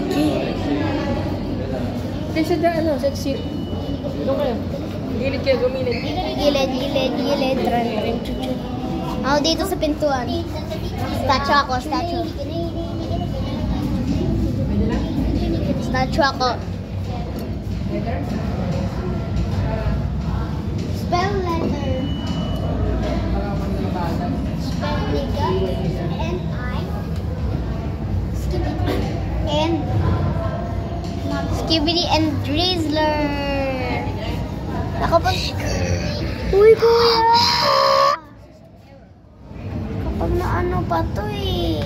Lucky. Ito siya dyan, ano, sexy. Doon kayo. Gilid kayo, gumilid. Gilid. Tran, chuchu. Ako dito sa pintuan. Statue ako. Spell letter. Spell nigga. N-I. Skibidi and Drizzler. Ako pa. Uy, kuya! Kapag na ano pa to eh.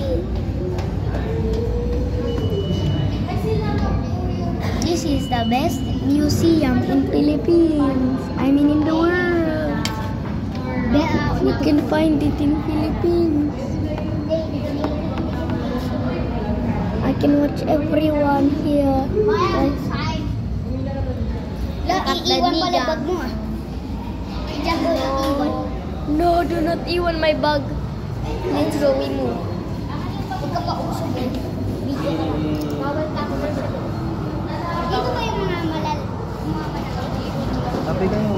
This is the best museum in Philippines. I mean in the world. You can find it in Philippines. I can watch everyone here. Iiwan pala bag mo ah. No, do not iwan my bag. Let's go, we move. Huwag ka pa usog yan. Video ka lang. Bawal ka commercial. Dito ba yung mga malal? Sabi kayo,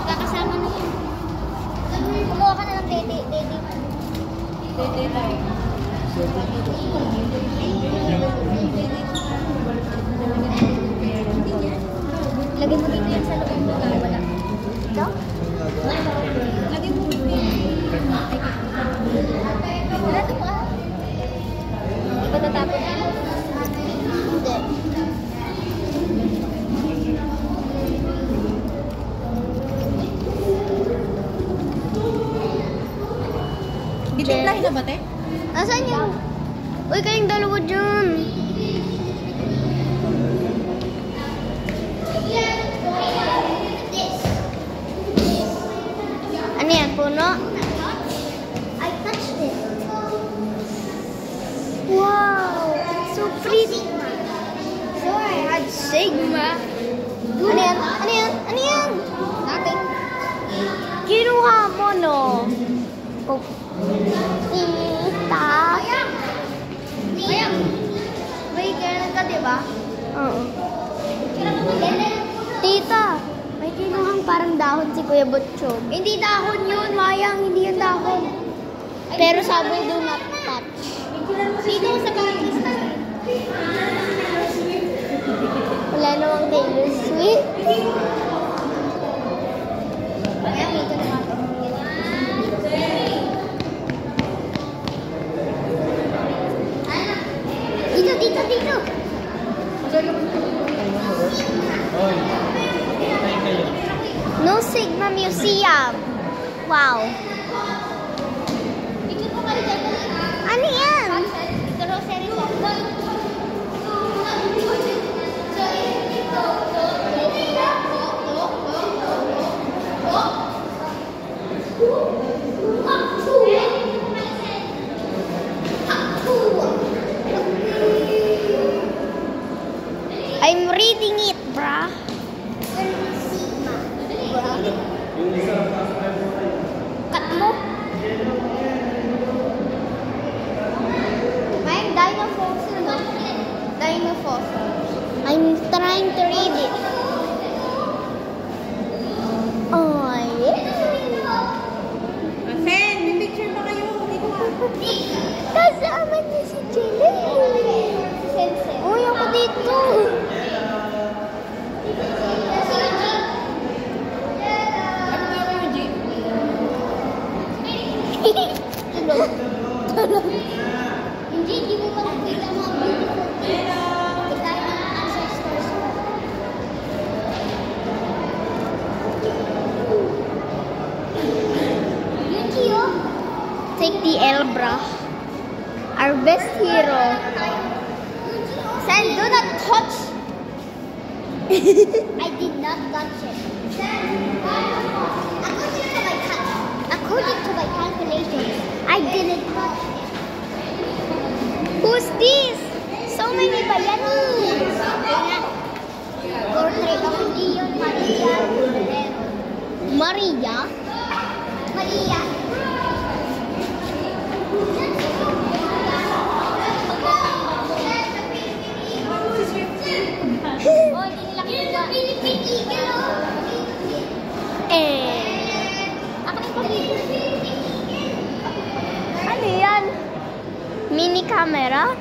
kakasama na yun. Gumawa ka na lang, Dede. Dede tayo. Lagay mo dito yan sa loob mo. Wala. Ito? Lagay mo dito yan. Wala ito pa. Hindi ba tatapon yan? Hindi. Bitimplahin na ba, te? Asan yun? Uy, kayong dalawa dyan. Ano yan? Puno? I touched it. Wow! It's so pretty. So I had Sigma. Ano yan? Ano yan? Nothing. Kinuha mo, no? Oh. Tita. Mayang. May kailan ka, diba? Oo. Tita. May kinuhang parang dahon si Kuya Butchog. Hindi dahon yun, Mayang. Hindi yun dahon. Pero sabi do not touch. Dito sa bucket. Wala namang Taylor Swift. Mayang, dito naman. Dito. No Sigma Museum. Wow. Ano yan? Grocery I'm reading it, bruh. Cut mo. May dinosaurs, no? Dinosaurs. I'm trying to read it. Oh, yeah. Asen, may picture pa kayo. Kasama niya si Jelly. Uy, ako dito. Hindi mo makikita mga beautiful things. Kita yung mga ancestors mo. Yuki, oh. Take the Elbra. Our best hero. Sen, do not touch. I did not touch it. According to my calculations, I didn't touch it. Who's this? So many Bayanis. Portrait of Leon Maria Bolero. Maria? mini camera.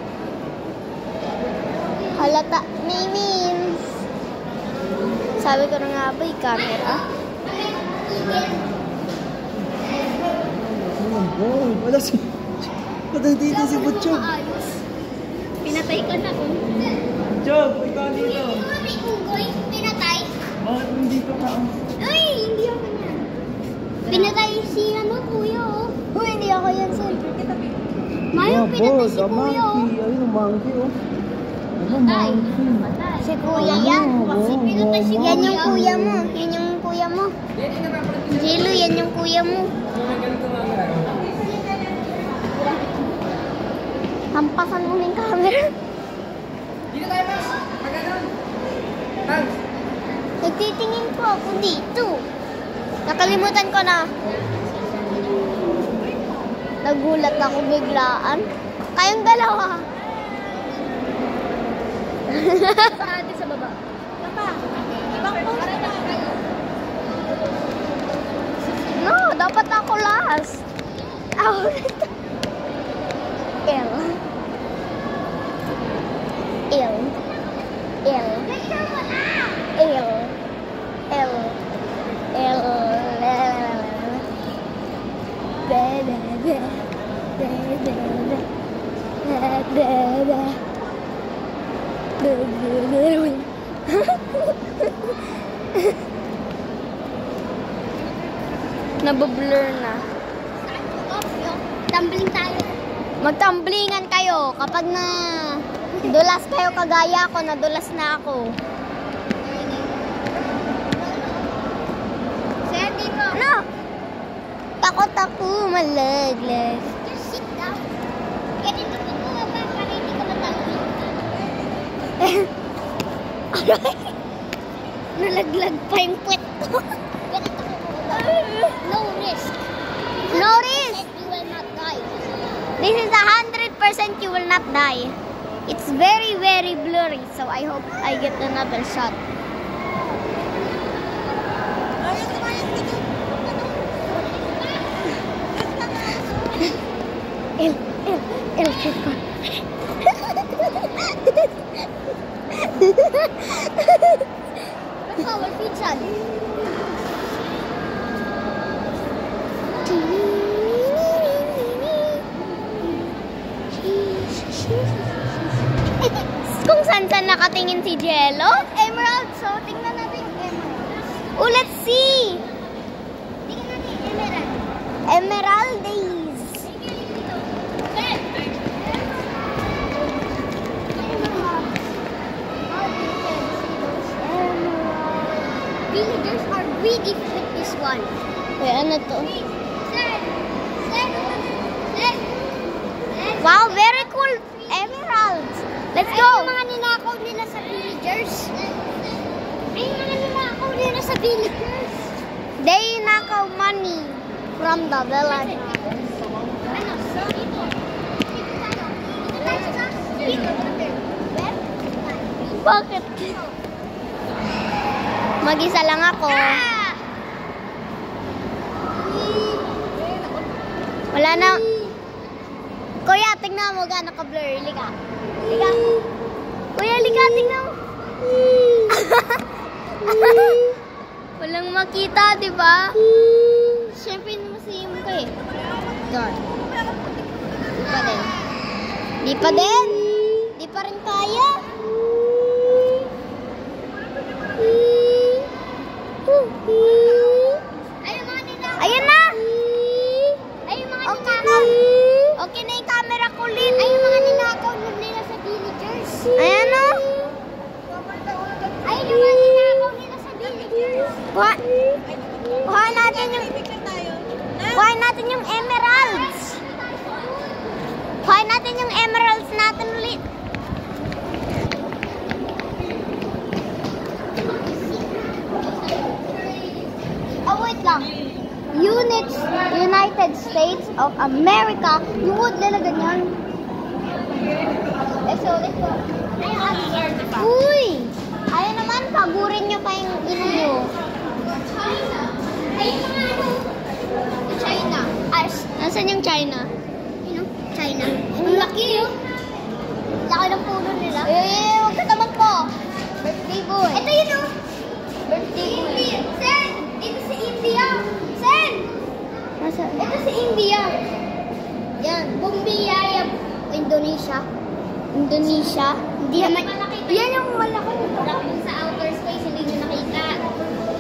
Halata may memes. Sabi ko na nga ba yung camera? Oh, wala si... Patay dito si Butchog. Pinatay ka na kung... Butchog, ikaw dito. May unggoy, pinatay. Bakit hindi ka ka? Ay, hindi ako yan. Pinatay si kuya oh. Uy, hindi ako yan, sir. Mayo, pinatay si kuya oh. Ayun, ang monkey oh. Ano, Patay. monkey? Si kuya yan. Pinatay si yan yung kuya mo. Yan yung kuya mo. Jello, yan yung kuya mo. Hampasan mo ng camera. Dito tayo, Max. Magandang. Max. Nagtitingin po ako dito. Nakalimutan ko na. Nagulat ako biglaan. Kayong dalawa. Ate sa baba. Papa. Ibang post na kayo. No, dapat ako last. Ako L. L. L. L. L. L. Nabablur na. Tumbling tayo. Magtumblingan kayo kapag na dulas kayo kagaya ko, nadulas na ako. Sir, dito. No! Takot ako, malaglag. Just sit down. Ganito ko po para hindi ka matangin. Nalaglag pa yung puwet ko. Ganito ko po. No risk. No risk! You will not die. This is 100% you will not die. It's very, very blurry, so I hope I get another shot. Power pizza. Kung saan nakatingin si Jello? Emerald. So, tingnan natin yung emerald. Oh, let's see! Tingnan natin yung emerald. Emerald days. Sir. Villagers are greedy with this one. Wait, ano to? Sir. Sir. Sir. Wow, very cool emeralds. Let's Ay, go. yung mga ninakaw nila sa villagers. Ay, yung mga ninakaw nila sa villagers. They nakaw money from the village. Ano? Dito. Dito tayo. Dito tayo sa... Dito. Where? Bakit? Mag-isa lang ako. Wala na. Kuya, tingnan mo gano'n ka-blur. Liga. Liga. Kuya, liga, tingnan mo. Walang makita, di ba? Siyempre, namasayin mo ko eh. Doon. Di pa din. Di pa din. Di pa rin kaya. Ay, yung mga ninakaw. Ayan na. Ay, yung mga Okay ninakaw. na. Okay na yung camera ko ulit. Ay, yung mga ninakaw nila sa villagers. Ayan o. Ay, yung mga ninakaw nila sa villagers. Kuha natin yung... Kuha natin yung emeralds. Kuha natin yung emeralds natin ulit. Oh, wait lang. United States of America. Yung wood nila ganyan. Let's go, let's go. Uy! Ayaw naman, pagurin nyo pa yung ino nyo. China. Ay, yung mga ano. China. Nasaan yung China? You know, China. Ang laki yun. Bumbiyaya, Indonesia. Indonesia. Hindi naman. Yan yung malaki. Rock dun sa outer space, hindi nyo nakita.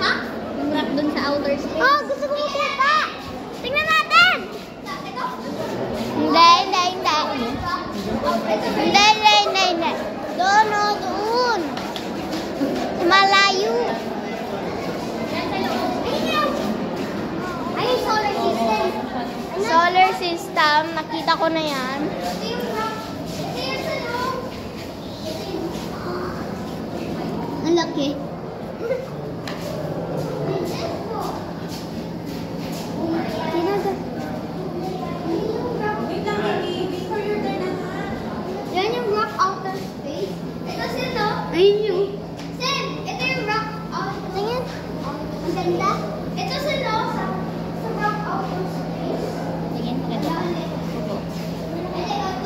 Ha? Yung rock dun sa outer space. Oh, gusto ko makita. Tingnan natin. Hindi. Hindi. Doon, doon. Malayo. Ay, solar system. Solar system. Nakita ko na yan. Ang laki. Yan yung rock outer space. Ito sino? Ayun yung. Sen, ito yung rock outer space. Tingin. Ang ganda. Ito sino? Sa rock outer space. Tingin, maganda.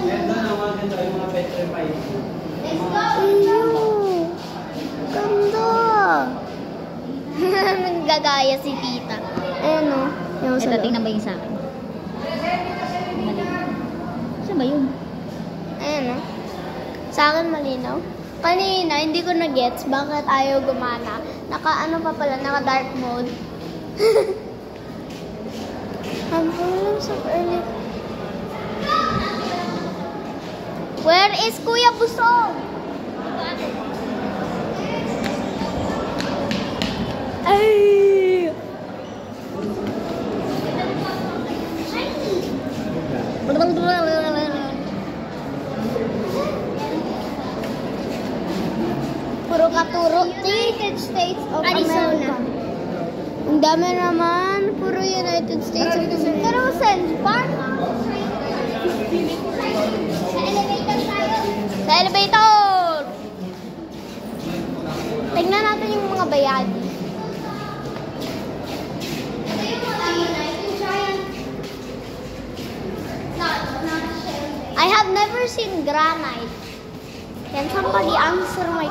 Ganda naman, ganda yung mga petrified. Let's go. Ayun. Ganda. Nanggagaya si tita. Ayun o. Ito, tingnan ba yung sa akin? Saan ba yun? Ayan o. Sa akin malinaw. Kanina, hindi ko na-gets bakit ayaw gumana. Naka-ano pa pala, naka-dark mode. I'm falling so early. Where is Kuya Busog? Ay! Puro katuro. United States of America. Ang dami naman. Puro United States of America. Pero Sense Park. Sa elevator tayo. Sa elevator! Tingnan natin yung mga bayadi. Ito yung giant. Not shell. I have never seen granite. Can somebody answer my...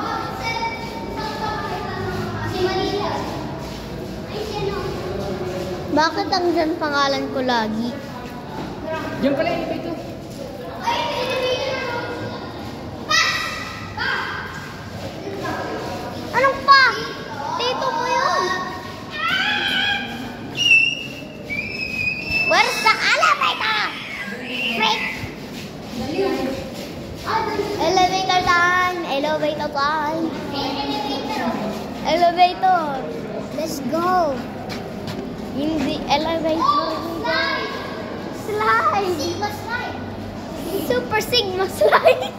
Si Manila. Ay, sino? Bakit ang dyan pangalan ko lagi? Diyan pala yung ito. Ay, elevator. Anong pa? Dito mo yun. Where's the elevator? Freak! Elevator time! Elevator time! Elevator! Let's go! In the elevator we go. Slide! Sigma slide. Super Sigma slide!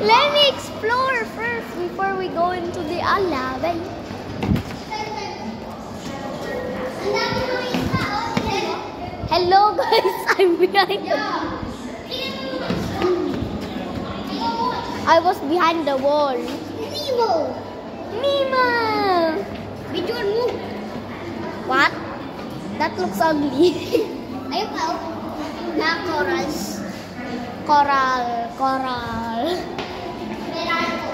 Let me explore first before we go into the elevator. Ang dami mo isa, oh. Tingnan mo. Hello guys, I'm behind. I was behind the wall. Nemo. Mima! Bidyon mo. What? That looks ugly. Ayun pa, oh. Na corals. Coral. Meralco.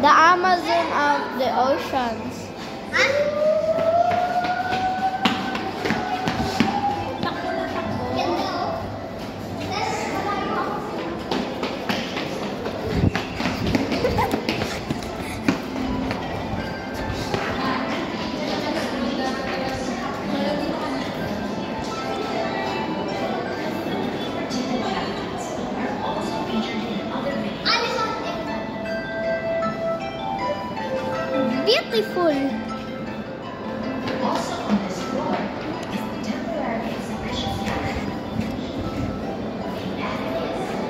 The Amazon of the oceans. Ano? Ganda, oh. Tapos, malayo ako. Beautiful.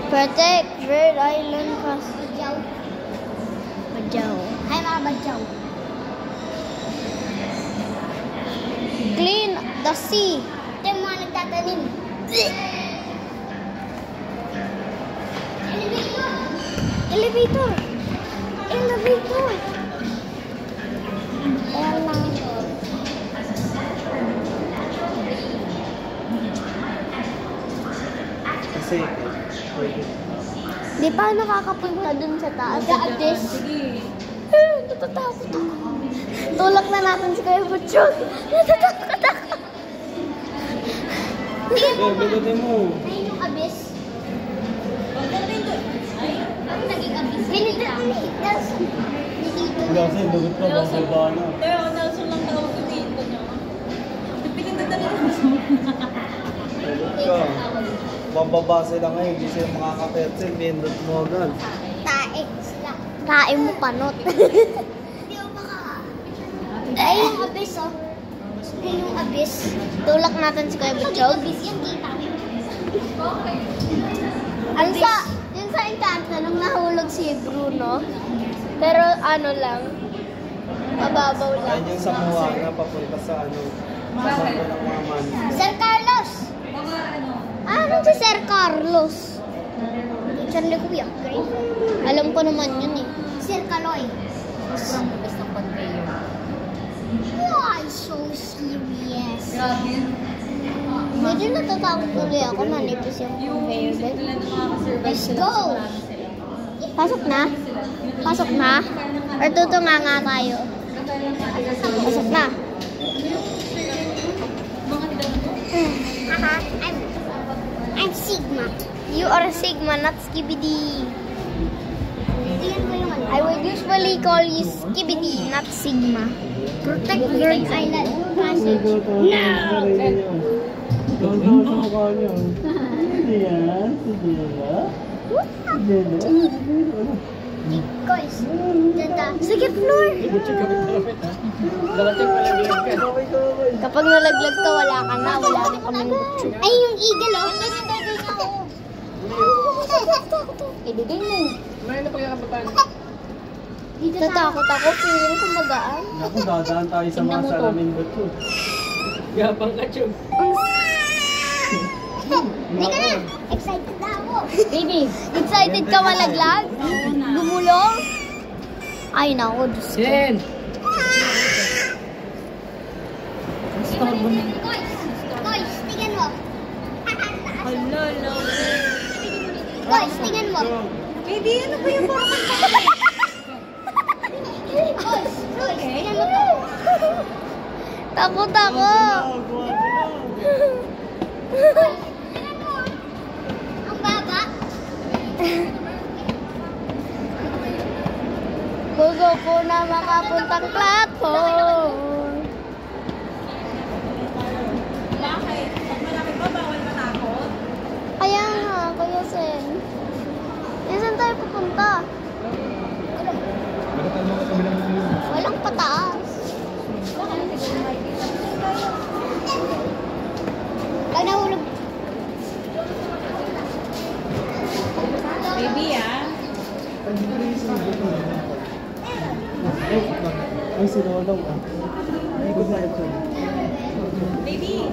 Protect Bird Island Castle. Badyaw. Ay, mga badyaw. Clean the sea. Ito yung mga nagtatanim. Elevator. Elevator. Elevator. Kasi, Di pa nakakapunta dun sa taas. Mag-a-abyss. Natatakot ako. Tulak na natin si Kuya Butchog. Natatakot ako. bigotin mo. Ayun yung abyss. Ang naging abyss. Binigyan ko ni Hindi kasi, dugot ka, basta ba na. Pero Nelson lang tawag ko dito niya. Pinagdadali na Dugot ka. Mababase lang ngayon, hindi sila makakapetse, pindot mo agad. tae sila. Tae mo panot. Hindi ako maka... Ayun yung abyss, oh. Ayun yung abyss. Tulak natin si Kuya Pag Butchog. abyss yan, kita mo. Ang yun sa Encanto, nung nahulog si Bruno. Pero ano lang, mababaw lang. Ayun yung sa Moana, papunta sa ano, sa sampo ng mga man. Sir Carlos! Ano si Sir Carlos? Teacher ni Kuya. Alam ko naman yun eh. Sir Kaloy. Why so serious? Medyo natatakot tuloy ako, manipis yung conveyor belt. Let's go! Pasok na? Pasok na? Or tutunga nga tayo? Pasok na. I'm Sigma. You are Sigma, not Skibidi. Tingnan ko yung ano. I would usually call you Skibidi, not Sigma. Protect Bird Island Passage. Doon sa mukha niyo. Hindi yan, hindi ba? Guys, dada. Second floor. Kapag nalaglag ka, wala ka na. Wala rin kaming butchog. Ay, yung eagle, oh. Ibigay mo. Dito Natakot ako, feeling ko magaan. Naku, dadaan tayo sa mga salamin ba ito? Gapang ka, Chug. Hindi ka na. Excited na ako. Baby, excited ka malaglag? Gumulong? Ay, naku, Diyos ko. Jen! Guys, tingnan mo. Lolo. Guys, tingnan mo. Baby, ano ba yung parang Guys, tingnan mo to. Takot ako. Tingnan mo. Ang baba. Bugo po na makapuntang platform. Bakit? Pag malaki ba, bawal matakot? Kaya nga, Kuya Sen. Saan tayo pupunta? Walang pataas. Pag nahulog. Baby, ah. Ay, si Lolong ah. Ay, good night. Baby.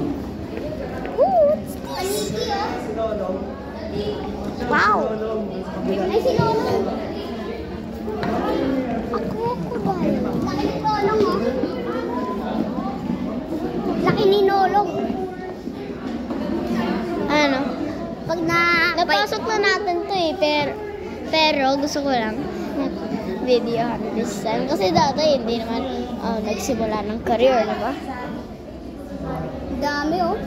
Paniki, oh. Si Lolong. Wow. Ay, si Lolo. Ako ba? Laki ni Lolong, oh. Laki ni Lolong. Ano? Pag na... Napasok na natin to eh, pero gusto ko lang videohan this time. Kasi dati hindi naman nagsimula ng career, di ba? Dami, oh.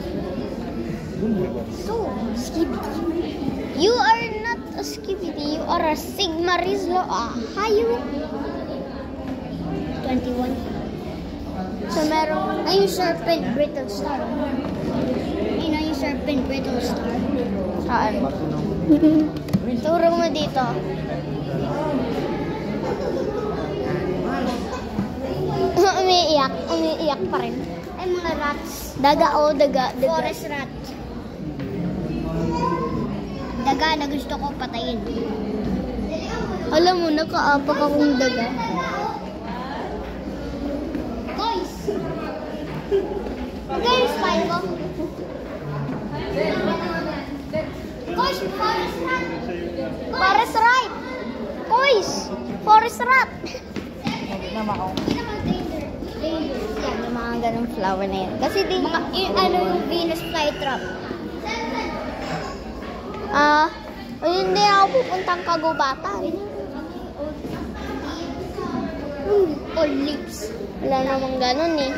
So, Skibidi. You are not a Skibidi, you are a Sigma Rizlo. Hayo. 21. So merong Ay, yung Serpent Brittle Star. Ayun na yung Serpent Brittle Star. saan? Turo mo dito. Umiiyak pa rin. Ay, mga rats. Daga, daga. Forest rat. Daga na gusto ko patayin. Alam mo, nakaapak akong daga. Guys! Magkano yung spine ko? Guys, forest rat! Forest rat! Kois! Forest rat! Hindi naman danger. Danger. Yan, yung mga ganong flower na yan. Kasi di... Ano yung Venus flytrap? Hindi ako pupuntang kagubatan. All lips. Wala namang ganon eh.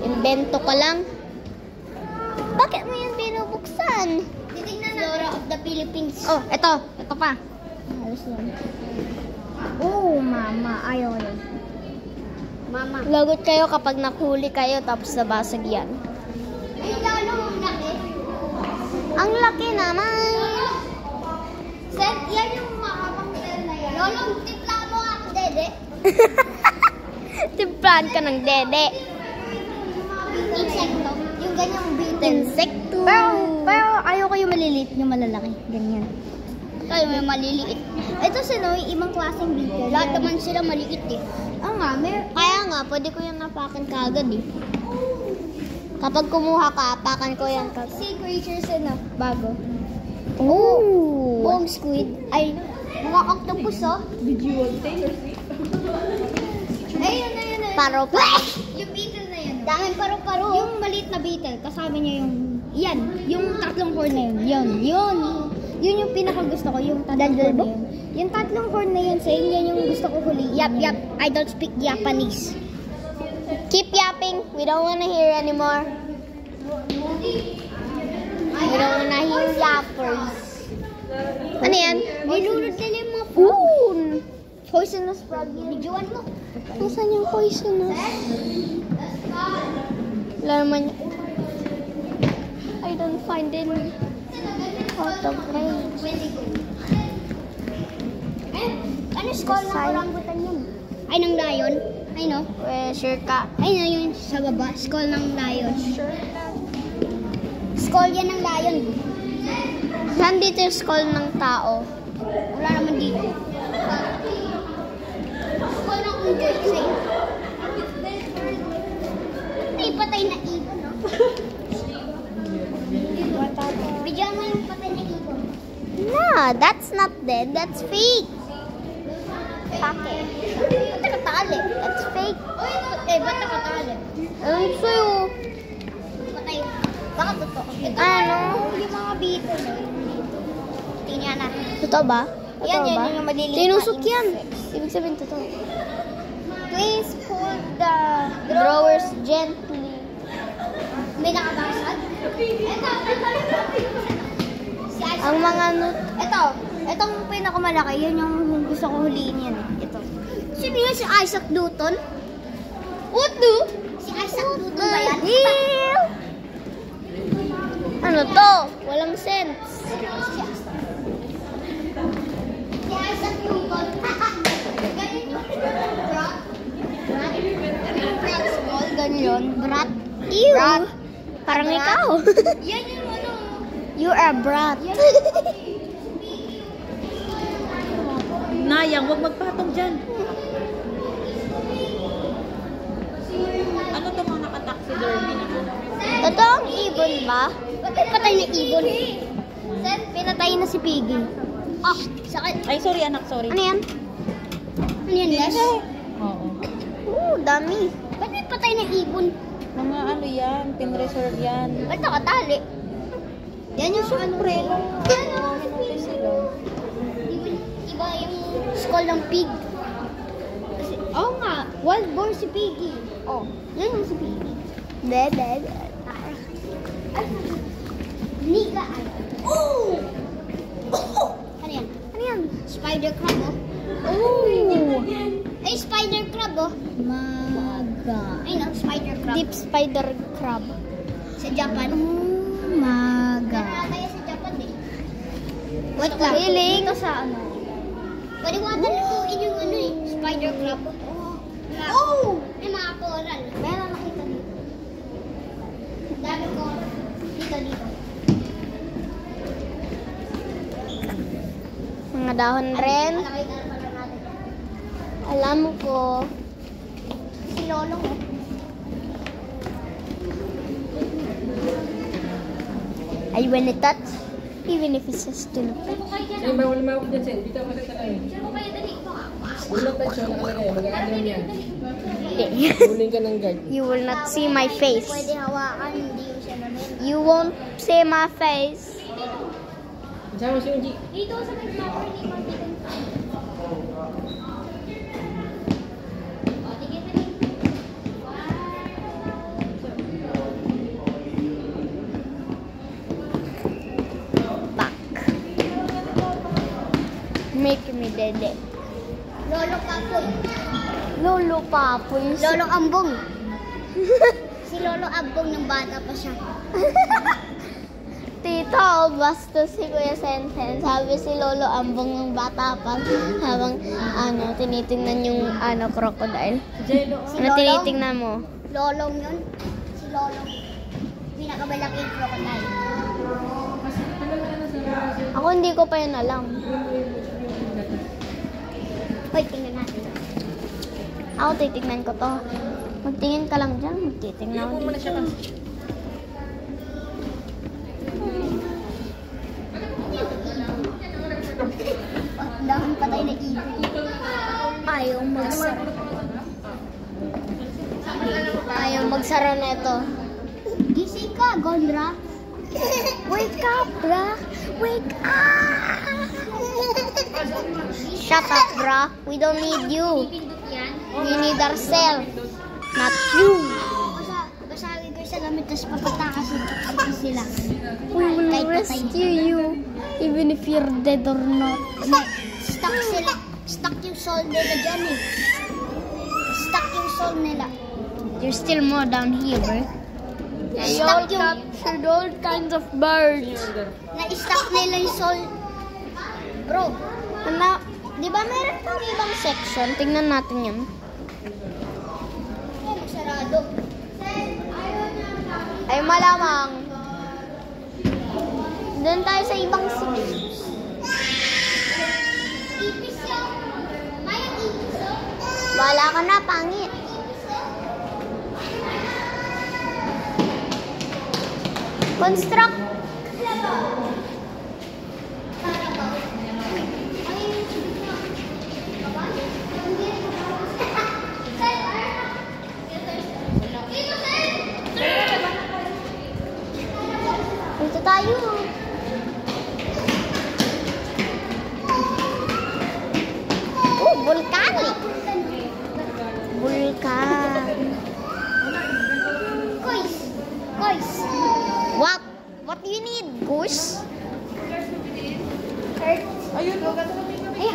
Invento ko lang. Bakit mo yan Philippines. Oh, ito pa. Ayos yan. Oh, mama, ayaw yun. Mama. Lagot kayo kapag nakhuli kayo tapos nabasag yan. Ay, lalo ang laki. Ang laki naman. Sir, yan yung mahabang tail na yan. Lolo, tipla mo ako, dede. Timplahan ka ng dede. Insekto. Yung ganyang bitin. Insekto. Pero ayoko yung maliliit, yung malalaki. Ganyan. Tayo may maliliit. Ito sino, yung ibang klaseng beetle. Lahat naman sila maliit eh. Oo nga, Kaya nga, pwede ko yan napakan kagad eh. Kapag kumuha ka, apakan ko yan kagad. sea creatures na bago. Oh! Buong squid. Ay, Mga octopus oh. ayun. Paro pa. Yung beetle na yun. Daming paru-paro. Yung maliit na beetle, kasama niya yung tatlong horn na yun. Yun yung pinaka-gusto ko, yung tatlong horn na yun. Yung tatlong horn na yun, sa inyo yung gusto ko huli. Yap, I don't speak Japanese. Keep yapping. We don't wanna hear anymore. We don't wanna hear yappers. Ano yan? Nilulod nila yung mga Ooh! Poisonous frog yun. Videoan mo. Saan yung poisonous? Wala naman yun. I don't find any out of range. Ano skull ng orangutan yun? Ay, ng lion? Ay, no? Sure ka? Ay, no, yun sa baba. Skull ng lion. Skull yan ng lion. Saan dito yung skull ng tao? Wala naman dito. Skull ng unjoy. Sa'yo. May patay na ibon, no? Bigyan mo yung patay na ibon. No, that's not dead. That's fake. Pake. Ba't nakatali? That's fake. Ba't nakatali? Ewan sa'yo. Patay. Baka totoo. Ito Ano? yung mga beetle. Tingnan natin. Totoo ba? Yan, Totoo yan, ba? yung maliliit na Tinusok insects. yan. Ibig sabihin totoo. Please pull the Growers gently. May nakabasag? Ang mga Itong pinakamalaki, yun yung gusto ko huliin yan. Ito. Sino yan? Si Isaac Newton? What do? Si Isaac Newton ba yan? Ano to? Walang sense. Si Isaac Newton. Ganyan yung brat. Brat small, ganyan. Brat. Ew. Brat. Parang ikaw. Yan yung ano. You are a brat. Nayang, huwag magpatong dyan. Ano to mga nakataxidermy na ano? Totoong ibon ba? Ba't may patay na ibon? Sen, pinatay na si Piggy. Ah, sakit. Ay, sorry anak, sorry. Ano yan? Ano yan, Les? Oo. Dami. Ba't may patay na ibon? Mga ano yan, pin-reserve yan. Ba't nakatali? Yan yung Siyempre, nung hinuti sila. Iba yung skull ng pig. Oo nga, wild boar si Piggy. Oh, yan yung si Piggy. Bebe. Niga ay. Oh! Ano yan? Ano yan? Spider crab, oh. Oh! Ay, spider crab, oh. Maga. Ay, no, spider crab. Deep spider crab. Sa Japan. Maga. Meron tayo sa Japan, eh. Wait lang. Feeling. Ito sa ano. Pwede mo ata lutuin yung ano, eh. Spider crab. Oh! May mga coral. Meron nakita dito. Dami coral. Dito. Mga dahon rin. Nakita na pala natin. Alam ko. Si Lolo, oh. I wanna touch. Even if it's just to look. Ay, bawal mawag dyan, Sen. Dito ako sa tayo. Ulot at siya nakalagay. Mag-aadam yan. Huling ka ng guard. You will not see my face. Pwede hawakan, hindi yung siya namin. You won't see my face. Sama si Unji. Dito sa may flower ni Martin. Back. Make me dede. Lolo Kapoy. Lolo Papoy. Lolo Ambong. Si Lolo Ambong ng bata pa siya. Tita, basta si Kuya Senten. Sabi si Lolo Ambong ng bata pa. Habang, tinitingnan yung, crocodile. Jello. Si Ano Lolo? tinitingnan mo? Lolong yun. Si Lolong. Pinakamalaking crocodile. Ako hindi ko pa yun alam. Hoy, tingnan natin. Ako titignan ko to. Magtingin ka lang dyan. Magtitingnan ako Muna siya dito. pa. Ang daming patay na ibon. Ayaw magsara. Ayaw magsara na ito. Gising ka, Gondra. Wake up, bra. Wake up. Shut up, bra. We don't need you. We need ourselves. Not you. Basagin ko sa lamit, tapos papatakas sila. We will Kahit patay. rescue you. Even if you're dead or not. Stuck sila. Stuck yung soul nila dyan eh. Stuck yung soul nila. There's still more down here, bro. Stuck yung... captured all kinds of birds. Na-stuck nila yung soul. Bro, Di ba meron pang ibang section? Tingnan natin yun. yan, sarado. Ay, malamang. Doon tayo sa ibang section. Ipis yun. May ipis yun. Wala ka na, pangit. Construct. Dito tayo. Oh, volcanic. Vulkan. Kois. Kois. What? What do you need, goose? Ayun,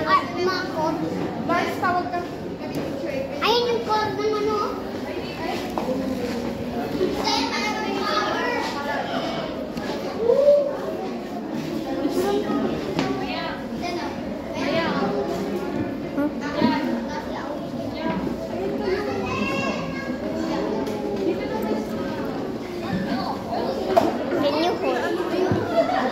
Ay, mga code. Mars, tawag ka. Ayun yung code ng ano. Can you hold?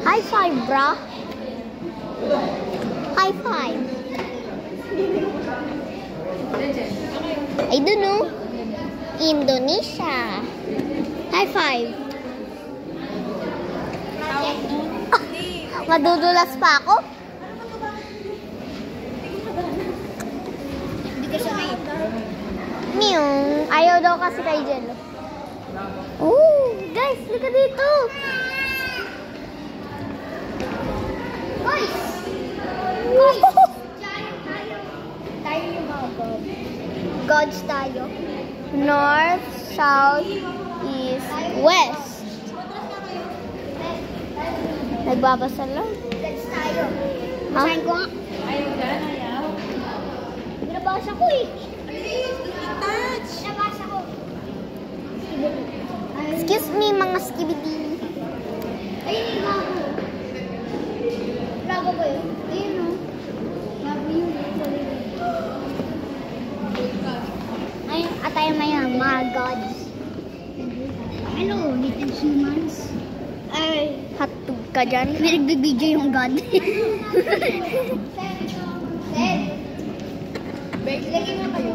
High five, brah. High five. I don't know. Indonesia. High five. Madudulas pa ako? Hindi ka sanay. Mew. Ayaw daw kasi kay Jello. Oh, guys, look at dito. Kois. Kois. Tayo yung mga god. Gods tayo. North, south, east, west. Nagbabasa lang. Gods tayo. Ha? Basahin ko nga. Binabasa ko eh. Binabasa ko. Excuse me, mga skibidi. Ayun yung gago. Gago ko yun. Ayun o. Gago yun. Ayun, atayin mo yan, mga gods. Hello, little humans. Ay, Hatog ka dyan. may nagbibideo yung god. Lagi nga kayo.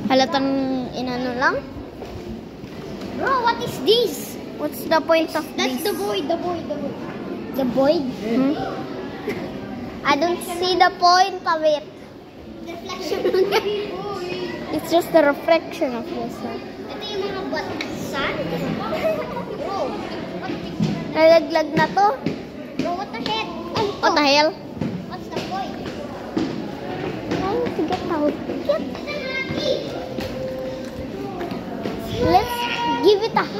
Halatang inano lang? Bro, what is this? What's the point of That's this? the void, the void, the void. The void? Hmm? I don't see the point of it. Reflection ng void. It's just the reflection of the sun. Ito yung mga sun? Bro, Nalaglag na to. bro, what the heck? Ay, ito. What the hell? What's the void? Trying to get out. Ito na,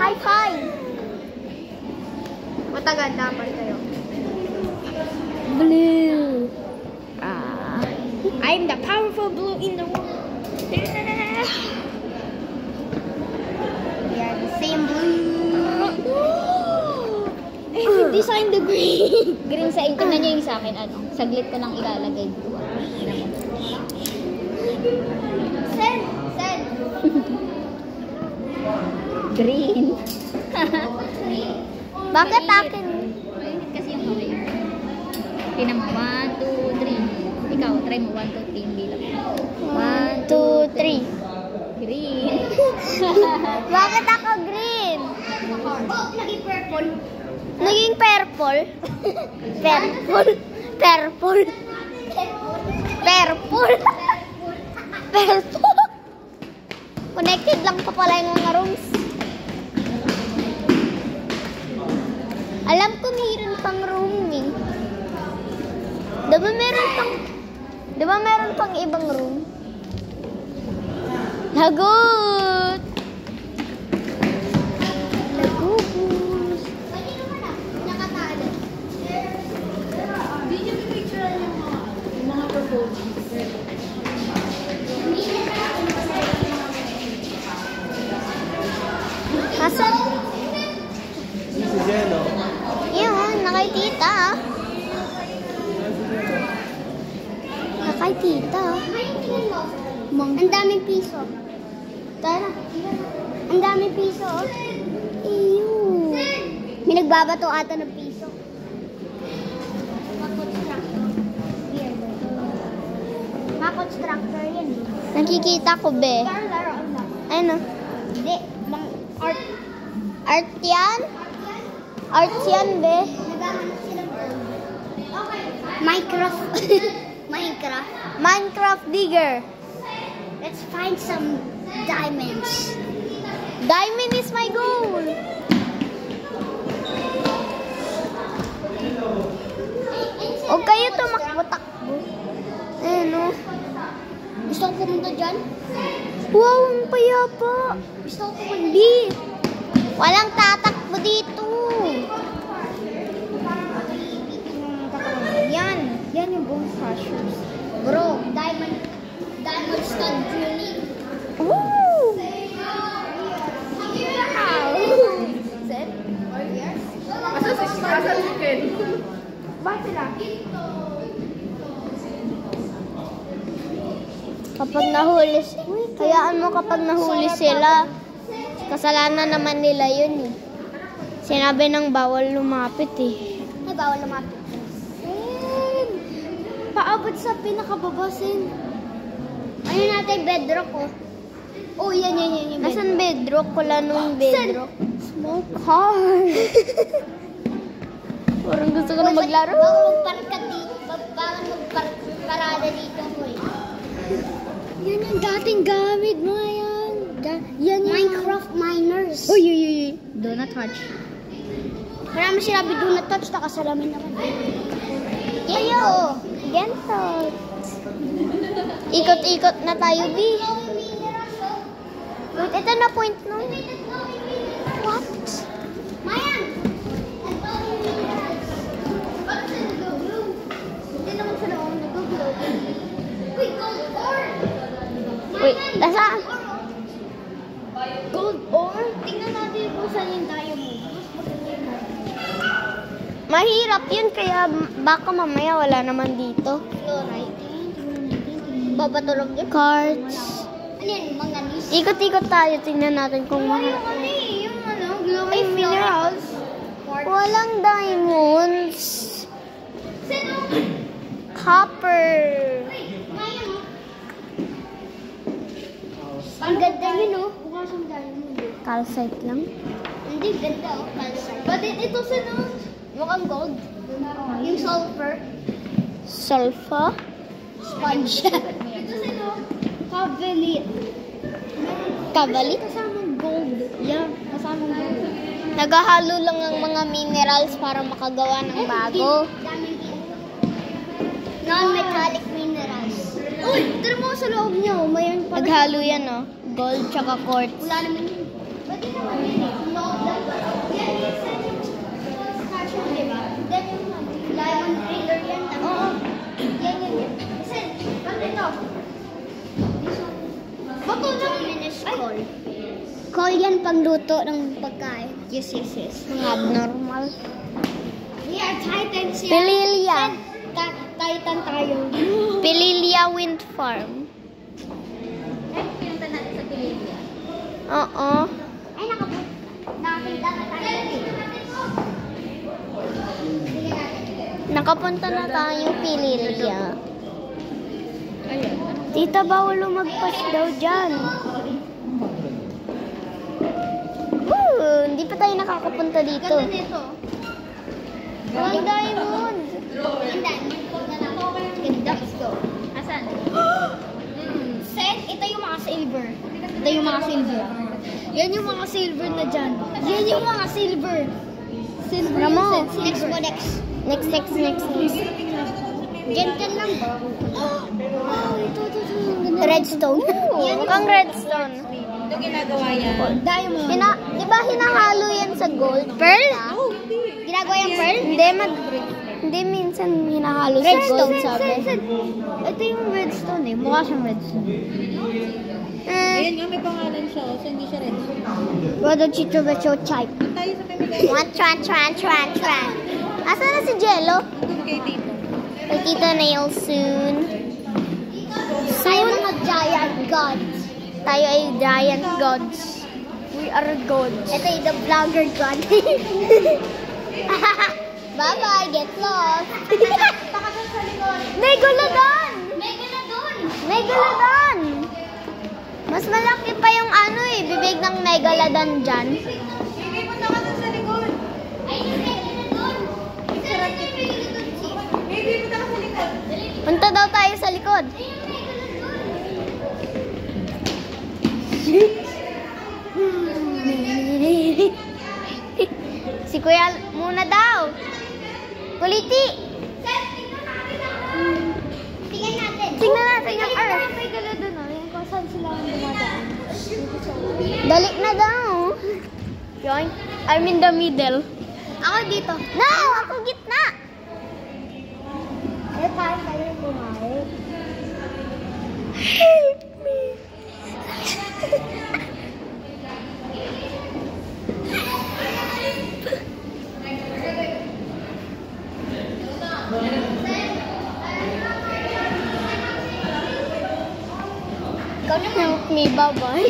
High five! Matagal dapat kayo. Blue. I'm the powerful blue in the world. We are the same blue. I designed the green. Green sa inyo. Tingnan nyo yung sa akin. Ano? Saglit ko nang ilalagay dito. Sen. Green. Bakit akin? Mainit kasi yung kamay. Tingnan mo. 1, 2, 3. Ikaw, try mo. 1, 2, 3 yung bilang. 1, 2, 3. Green. Bakit ako green? Oh, naging purple. Naging purple? Purple? Purple? Purple? Purple? Connected lang pa pala yung mga rooms. Alam ko mayroon pang room eh. Diba meron pang ibang room? Lagot! Lagot! Nakatalo. Video picture yung mga proposals. Kasan? Si Jeno. Yun, nakay tita. Nakay tita. Ang daming piso. Tara. Ang daming piso. Ew. May nagbabato ata ng piso. Ma-constructor yan eh. Nakikita ko, be. Parang laruan lang. Ano? Hindi, mang art. Art yan? Art yan, be. Naghahanap sila ng gold. Okay. Minecraft. Minecraft. Minecraft digger. Let's find some diamonds. Diamond is my goal. Huwag kayo tumakbo-takbo. Ano? Gusto ko pumunta dyan? Wow, ang payapa. Gusto ko pumunta. Bi, walang tatakbo dito. Yan. Yan yung bone crushers. Bro, diamond stud drilling. Woo! Set? Yes? Asa si Ken? Bakit sila? Kapag nahuli, hayaan mo kapag nahuli sila. Kasalanan naman nila yun eh. Sinabi ng bawal lumapit eh. Ay, bawal lumapit. Paabot sa pinakababasin. Ano natin, bedrock oh. Oh, yan. Nasaan bedrock? Wala nung bedrock. Small car. Parang gusto ko na maglaro. Bawal magpark ka dito. Bawal magparada dito mo eh. Yan yung dating gamit mo yan. Yan yung Minecraft miners. Uy. Do not touch. Marami sinabi do not touch, nakasalamin naman. Ayo! Gentot. Ikot-ikot na tayo, B. Wait, ito na point nun. What? Mayan! Hindi naman sa loob, nag-glow. Uy, gold ore! Wait, nasaan? Gold ore? Tingnan natin kung saan yung diamond. Mahirap yun, kaya baka mamaya wala naman dito. Fluorite. Babatulog yun. Cards. Ano yan? Mga nis? Ikot-ikot tayo, tingnan natin kung Yung mahal. ano eh, yung ano, glowing Ay, minerals. Quartz. Walang diamonds. Sino? Copper. Mayan oh. Ang ganda yun oh. Bukas ang diamond eh. Calcite lang. Hindi, ganda oh. Calcite. But ito sino? Mukhang gold. Yung sulfur. Sulfur. Sponge. Ito sino? Cavalit. Kabalit. Kasamang gold. Yeah, kasamang gold. Naghahalo lang ang mga minerals para makagawa ng bago. Daming non-metallic minerals. Uy, tira mo sa loob niya. Mayroon pa. Naghalo yan, oh. Gold tsaka quartz. Wala naman yun. Pwede naman yun eh. Call yan pagluto ng pagkain. Yes. Abnormal. We are Titans here. Pililia. Titan tayo. Pililia Wind Farm. Pinunta natin sa Pililia. Oo. Ay, nakakita na tayo. Nakapunta na tayo Pililia. Tita, bawal lumagpas daw dyan. Hindi pa tayo nakakapunta dito. Ganda nito. Ang diamond. Ganda. Let's go. Asan? Sen, ito yung mga silver. Ito yung mga silver. Yan yung mga silver na dyan. Yan yung mga silver. Silver. Ramo. Next po, next. Next. Gentle lang ba? Ito. Redstone. Ang redstone. Ito ginagawa yan. Diamond. Di ba hinahalo yan sa gold? Pearl? Ginagawa yung pearl? Hindi minsan hinahalo sa gold, sabi. Ito yung redstone eh. Mukha siyang redstone. Ayan nga, may pangalan siya. So, hindi siya red. Brother Chicho Becho Chai. Tayo sa pamilya. Tran. Asa na si Jello? Nandun kay Tito. Kay Tita Nail soon. Tayo mga giant gods. Tayo ay giant gods. We are gods. Ito yung the vlogger god. Bye-bye, get lost. Baka doon sa likod. Megalodon! Megalodon! Mas malaki pa yung bibig ng Megalodon dyan. Hindi po naman doon sa likod. Ay, yung Megalodon! Sarap yung Megalodon, sis. Hindi po naman sa likod. Punta daw tayo sa likod. Si Kuya muna daw. Kuliti. Tingnan natin yung Earth. Megalodon, yung kung saan sila dumadaan. Dali na daw. Yoink. I'm in the middle. Ako dito. No! Ako gitna. Eh, parang tayo bumawi. Help me. Help me, bye-bye.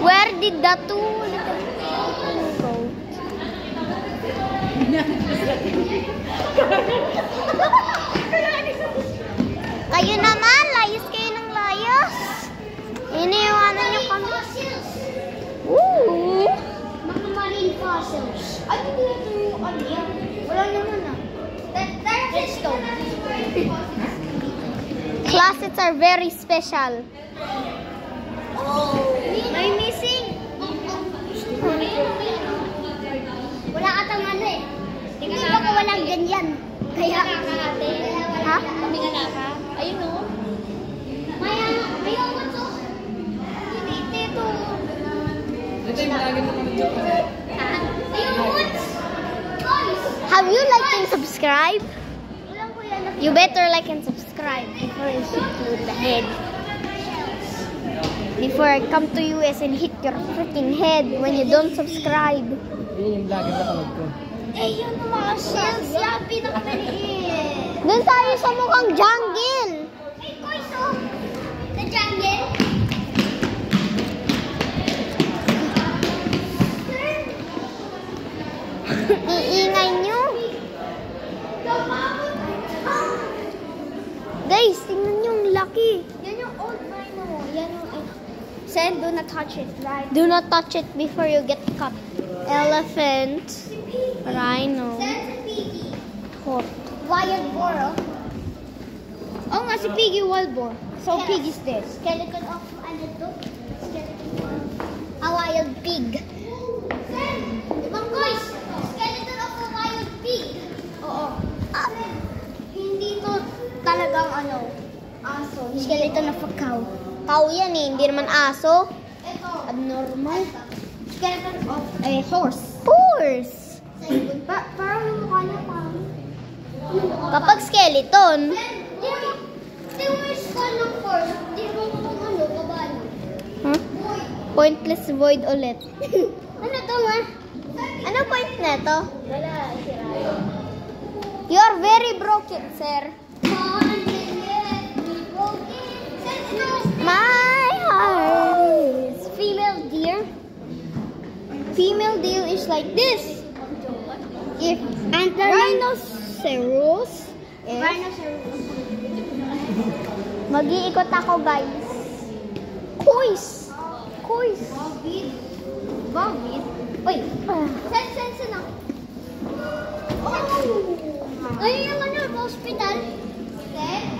Where did the two little go? Kayo naman, layas kayo ng layas. Iniiwanan niyo kami. Ooh. Mga marine fossils. Ay, hindi ito yung ano yan. Wala naman ah. That's stone. Closets are very special. May missing. Wala atang ano eh. Hindi baka walang ganyan. Kaya ha? Tumingala ka? Ayun o. May ugat to. Hindi ito. Ito yung lagi mo kami dito. May ugat. Guys. Have you liked and subscribe? Walang kuya na. You better like and subscribe before I hit you in the head. Before I come to US and hit your freaking head when you don't subscribe. Yun yung lagi na panood ko. Eh, yun ang mga shells. Yan, pinakamaliit. Doon tayo sa mukhang jungle. Hey, guys, oh. The jungle. Iingay nyo. Guys, tingnan nyo, ang laki. Yan yung old rhino. Yan yung... Sen, do not touch it, right? Do not touch it before you get cut. Elephant. Rhino. Sen, si Piggy. Hot. Wild boar, oh. Oh nga, si Piggy wild boar. So, pig is this. Skeleton of, ano to? Skeleton of a wild pig. Sen, ibang guys. Skeleton of a wild pig. Oo. Hindi to talagang ano, aso. Skeleton of a cow. Cow yan eh, hindi naman aso. Ito. Abnormal. Skeleton of a horse. Horse. Parang yung mukha niya parang. Kapag skeleton, Di mo yung skull ng force. Di mo kung ano, kabalo. pointless void ulit. Ano to nga? Ano point neto? You're very broken, sir. My heart is female deer. Female deer is like this. If rhinoceros is... Mag-iikot ako, guys. Kuis. Bobby? Uy. Sen na. Oh! Ayun yung ano, hospital.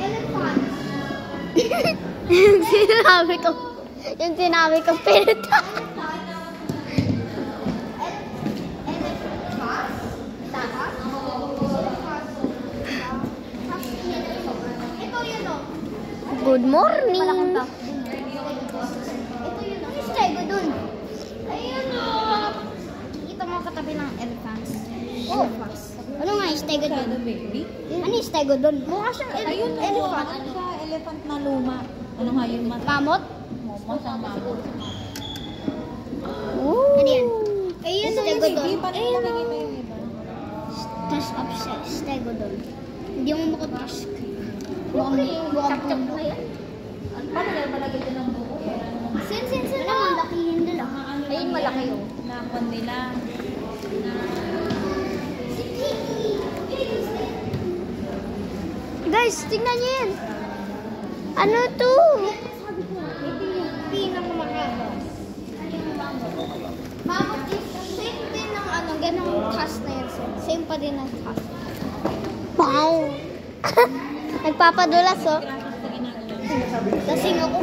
Elephant. Yung sinabi ko, pinita. Good morning. Stego dun. Ayun o. Kita mo katabi ng elephants. Oh. Ano nga yung stego dun? Ano yung stego dun? Mukha siyang elephant. Ano siya? Elephant na luma. Ano nga yun? Mamot? Masang mamot. Ano yan? Ayun o Hindi, yung stego dun. paano yung nakikita yung iba? Tas upset. Stego dun. Hindi ako makatas. Buwang na yan. Paano yan? Malagay ko ng buko. Sen. Alam mo, lakihin nila. Ayun, malaki yun. Nakon nila. Guys, tingnan niyo yan. Ano to? Pinakamakaba. Mamot is same din ng ano, ganong cast na yan. Same pa din ng cast. Wow. Nagpapadulas, oh. Lasing ako.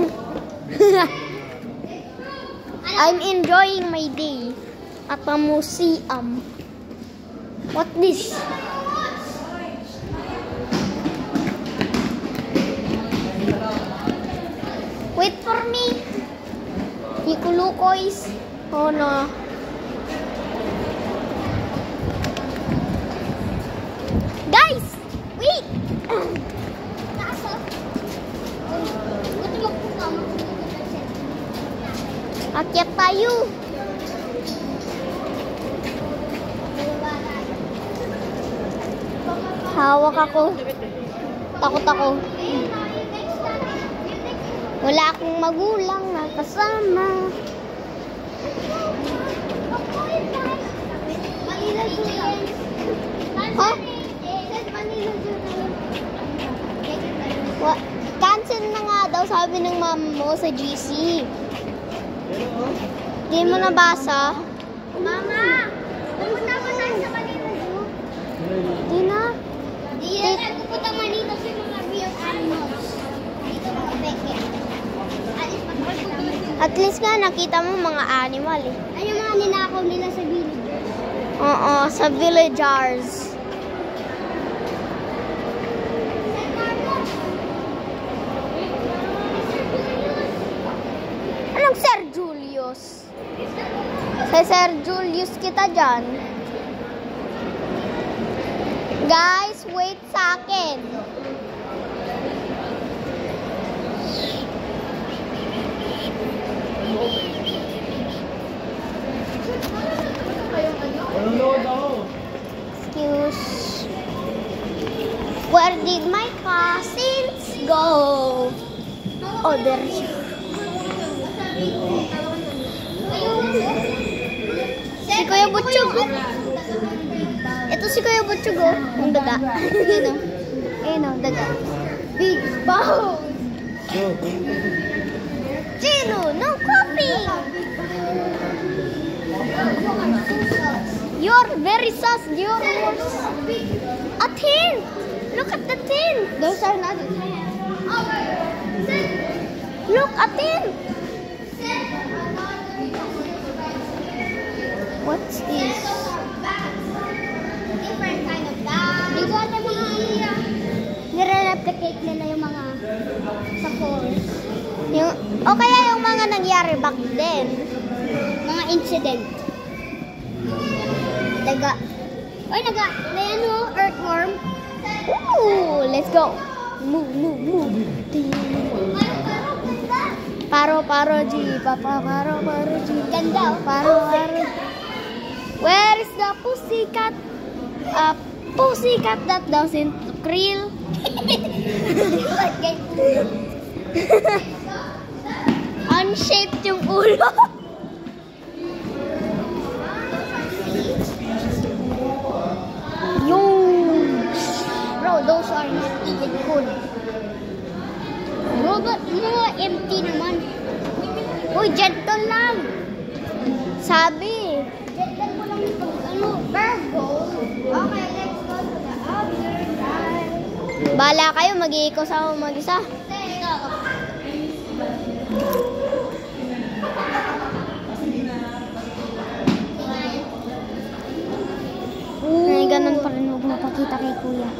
I'm enjoying my day at a museum. What this? Wait for me. Ikulukoys. Oh no. Guys, wait. Nasa? Buti magpunta mo. Akyat tayo. Hawak ako. Takot ako. Wala akong magulang na kasama. Ha? Cancel na nga daw, sabi ng mama mo sa GC. Di mo nabasa? Mama! Pupunta ko tayo sa Manila Zoo. Di na. Di na tayo pupunta Manila sa mga real animals. Dito mga peke. Alis pa tayo. At least nga nakita mo mga animal eh. Ano yung mga ninakaw nila sa villagers? Oo, sa villagers. Anong Sir Julius? Sa Sir Julius kita dyan. Guys, wait sa akin. Walang load ako. Excuse. Where did my cousins go? Oh, there you. Si Kuya Butchog. Ito si Kuya Butchog, oh. Ang daga. Ayun, oh. Ayun, oh, daga. Big bow. Zero, no coffee. You're very sus. You're a tin. Look at the tin. Those are not. Look, a tin. What's this? Different kind of dog. Dito ata mga nire-replicate nila yung mga sa forest. Yung, o kaya yung mga nangyari back then. Mga incident. Daga. Oy, earthworm. Ooh, let's go. Move. Paro, G. Papa, paro, G. Ganda. Paro. Where is the pussycat? Pussycat that doesn't krill. Unshaped yung ulo. Bro, those are not even good. Bro, but empty naman. Uy, gentle lang. Sabi. Gentle mo lang yung Virgo. Okay, let's go to the other side. Bala kayo, mag-iikos ako mag-isa. Ay, ganun pa rin. Huwag mapakita kay kuya.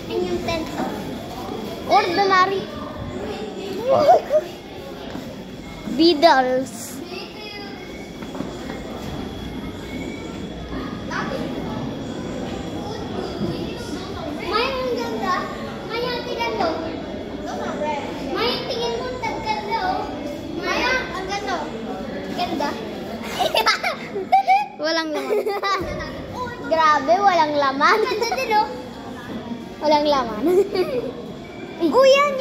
And yung tent. Ordinary. Beetles. May ang ganda. May ang tigando. May ang tingin mo tagkando. May ang ganda. Ganda. Walang laman. Grabe, walang laman. Ganda din, oh. Walang laman. Uy, yan.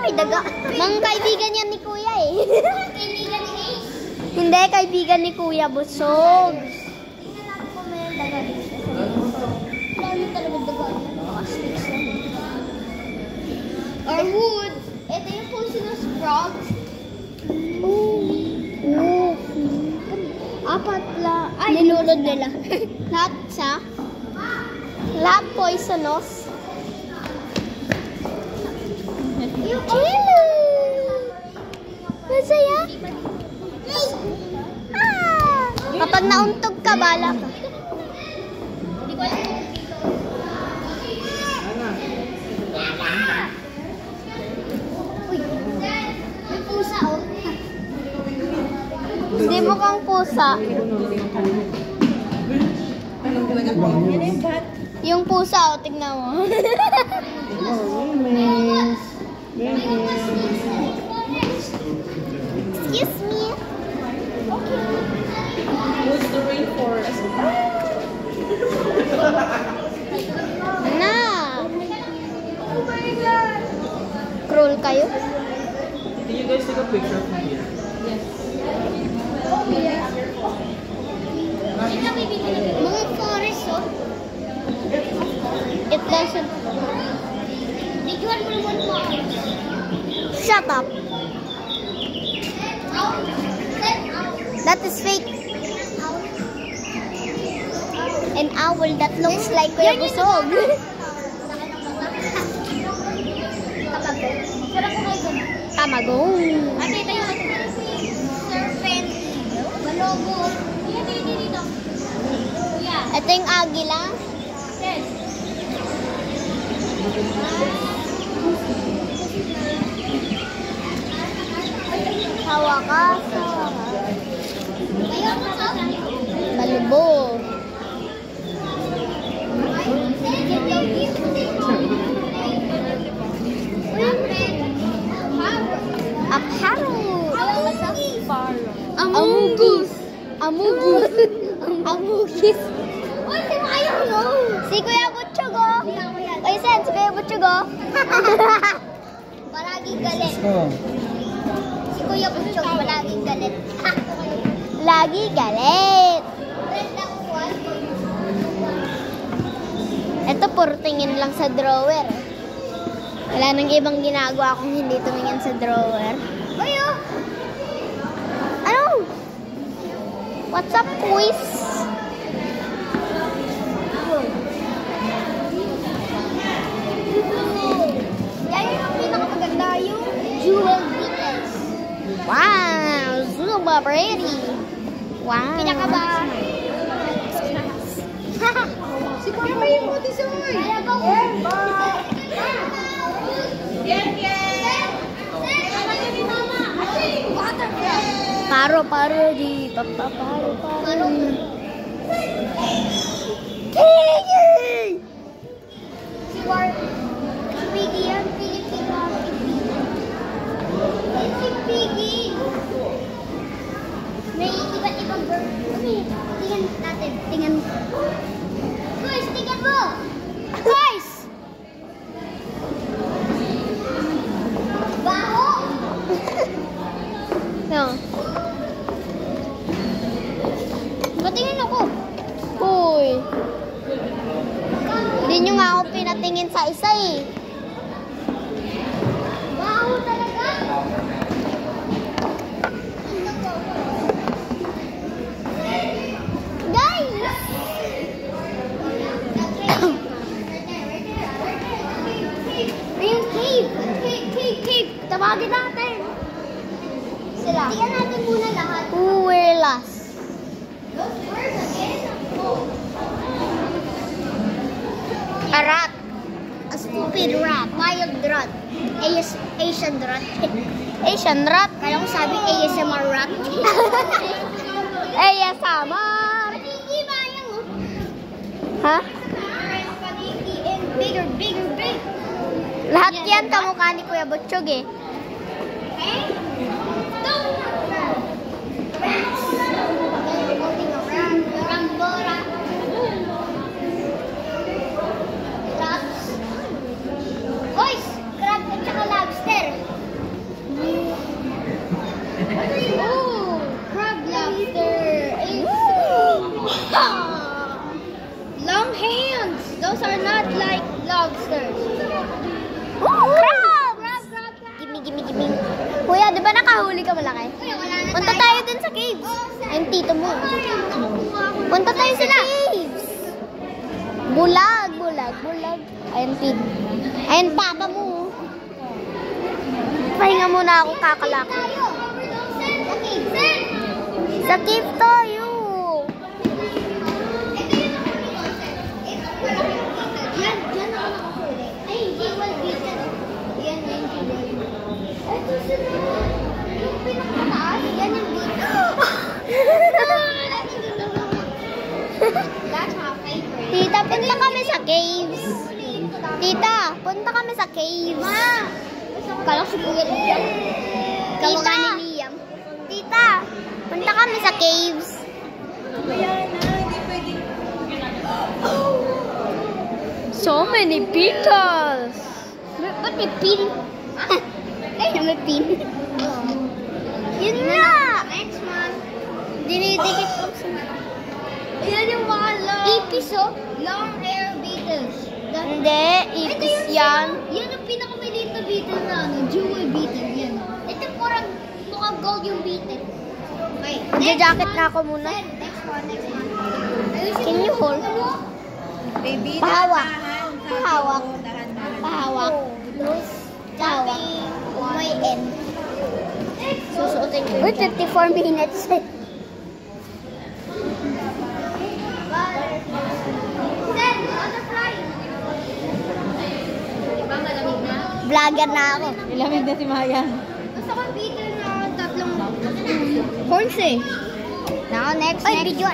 May daga. Mga kaibigan yan ni kuya eh. Kaibigan ni Ace. Hindi, kaibigan ni kuya, busog. Tingnan natin kung may daga dito. Dami talaga daga. Nakasticks lang. Or wood. Ito yung poisonous frogs. Apat la. Nilulod nila. Lahat poisonous. Yung Masaya. Kapag nauntog ka, bala ka. Hindi ko alam. Uy. May pusa, oh. Hindi mo kang pusa. Yung pusa, oh, tignan mo. Excuse me. What's the rainforest? Na. Cruel kayo? Can you guys take a picture from here? Mga forest, oh. It doesn't. Biguan mo naman mo. Shut up. Out. Set out. That is fake. An owl that looks like Kuya Busog. Sarap ko kayo dun. Tamagong. Ate, tayo ka. Serpent. Balogo. Dito. Kuya. Ito yung agila. Yes. Hawa ka. Ayaw mo sa Balubo. Aparo. Amugis. Amugis. Amugis. Uy, sino ayaw mo? Si Kuya Butchog, oh. Oy, Sen, si Kuya Butchog, oh. Palaging galit. Oh. Si Kuya Butchog, palaging galit. Lagi galit. Ito, puro tingin lang sa drawer. Wala nang ibang ginagawa kung hindi tumingin sa drawer. Uy, oh. Ano? What's up, quiz? Yan yung pinakamaganda, yung jewel beetles. Wow! Zuba Brady! Wow! Pinakaba. Si Kuya pa yung buti sa mga. Yan. Butterfly. Paro di paro. Si War. Piggy yan. Piggy. Si Piggy. May iba't ibang bird. Tingnan natin. Tingnan mo. Guys, tingnan mo. Guys! Baho! No. Patingin ako. Uy. Hindi nyo nga ako pinatingin sa isa eh. Baho talaga. Guys! Ayun, cave. Cave. Tawagin natin. Sila. Tingnan natin muna lahat. Who were last? Those birds again. A rat. A stupid rat. Wild rat. Asian rat. Asian rat. Kaya ko sabi ASMR rat. ASMR. Paniki ba yan, oh? Ha? Paniki and bigger. Lahat yan kamukha ni Kuya Butchog eh. Okay? Rambora. Crabs. Boys, crab at saka lobster. Ooh, crab lobster. Long hands. Those are not like lobsters. Crab! Crab. Gimme. Kuya, di ba nakahuli ka malaki? Punta tayo dun sa caves. Ayun, tito mo. Punta tayo sa caves. Bulag. Ayun, tito. Ayun, papa mo. Pahinga muna ako kakalaki. Sa cave tayo. Yan ako nakahuli. Ay, jewel beetle. Yan yung jewel. Ito sila. Yung pinakamataas. Yan yung beetle. That's my favorite. Tita, punta kami sa caves. Tita, punta kami sa caves. Ma! Kala ko si Kuya dyan. Tita, Tita, punta kami sa caves. So many beetles. Ba't may pin? Ay, may pin. Yun nga. Next month. Dinidikit ko sa... Yan yung mga ipis, oh. Long hair beetles. Hindi, ipis yan. Yan yung pinakamaliit na beetle na ano, jewel beetle. Yan. Ito parang mukhang gold yung beetle. Okay. Magja-jacket na ako muna. Next one. Can you hold? Baby, Pahawak. Pahawak. Pahawak. Sabi, may end. Susuotin ko. Uy, 54 minutes. Sen, butterfly. Diba malamig na? Vlogger na ako. Ilamig na si Mayan. Gusto ko beetle na tatlong Horns eh. Now, next. video.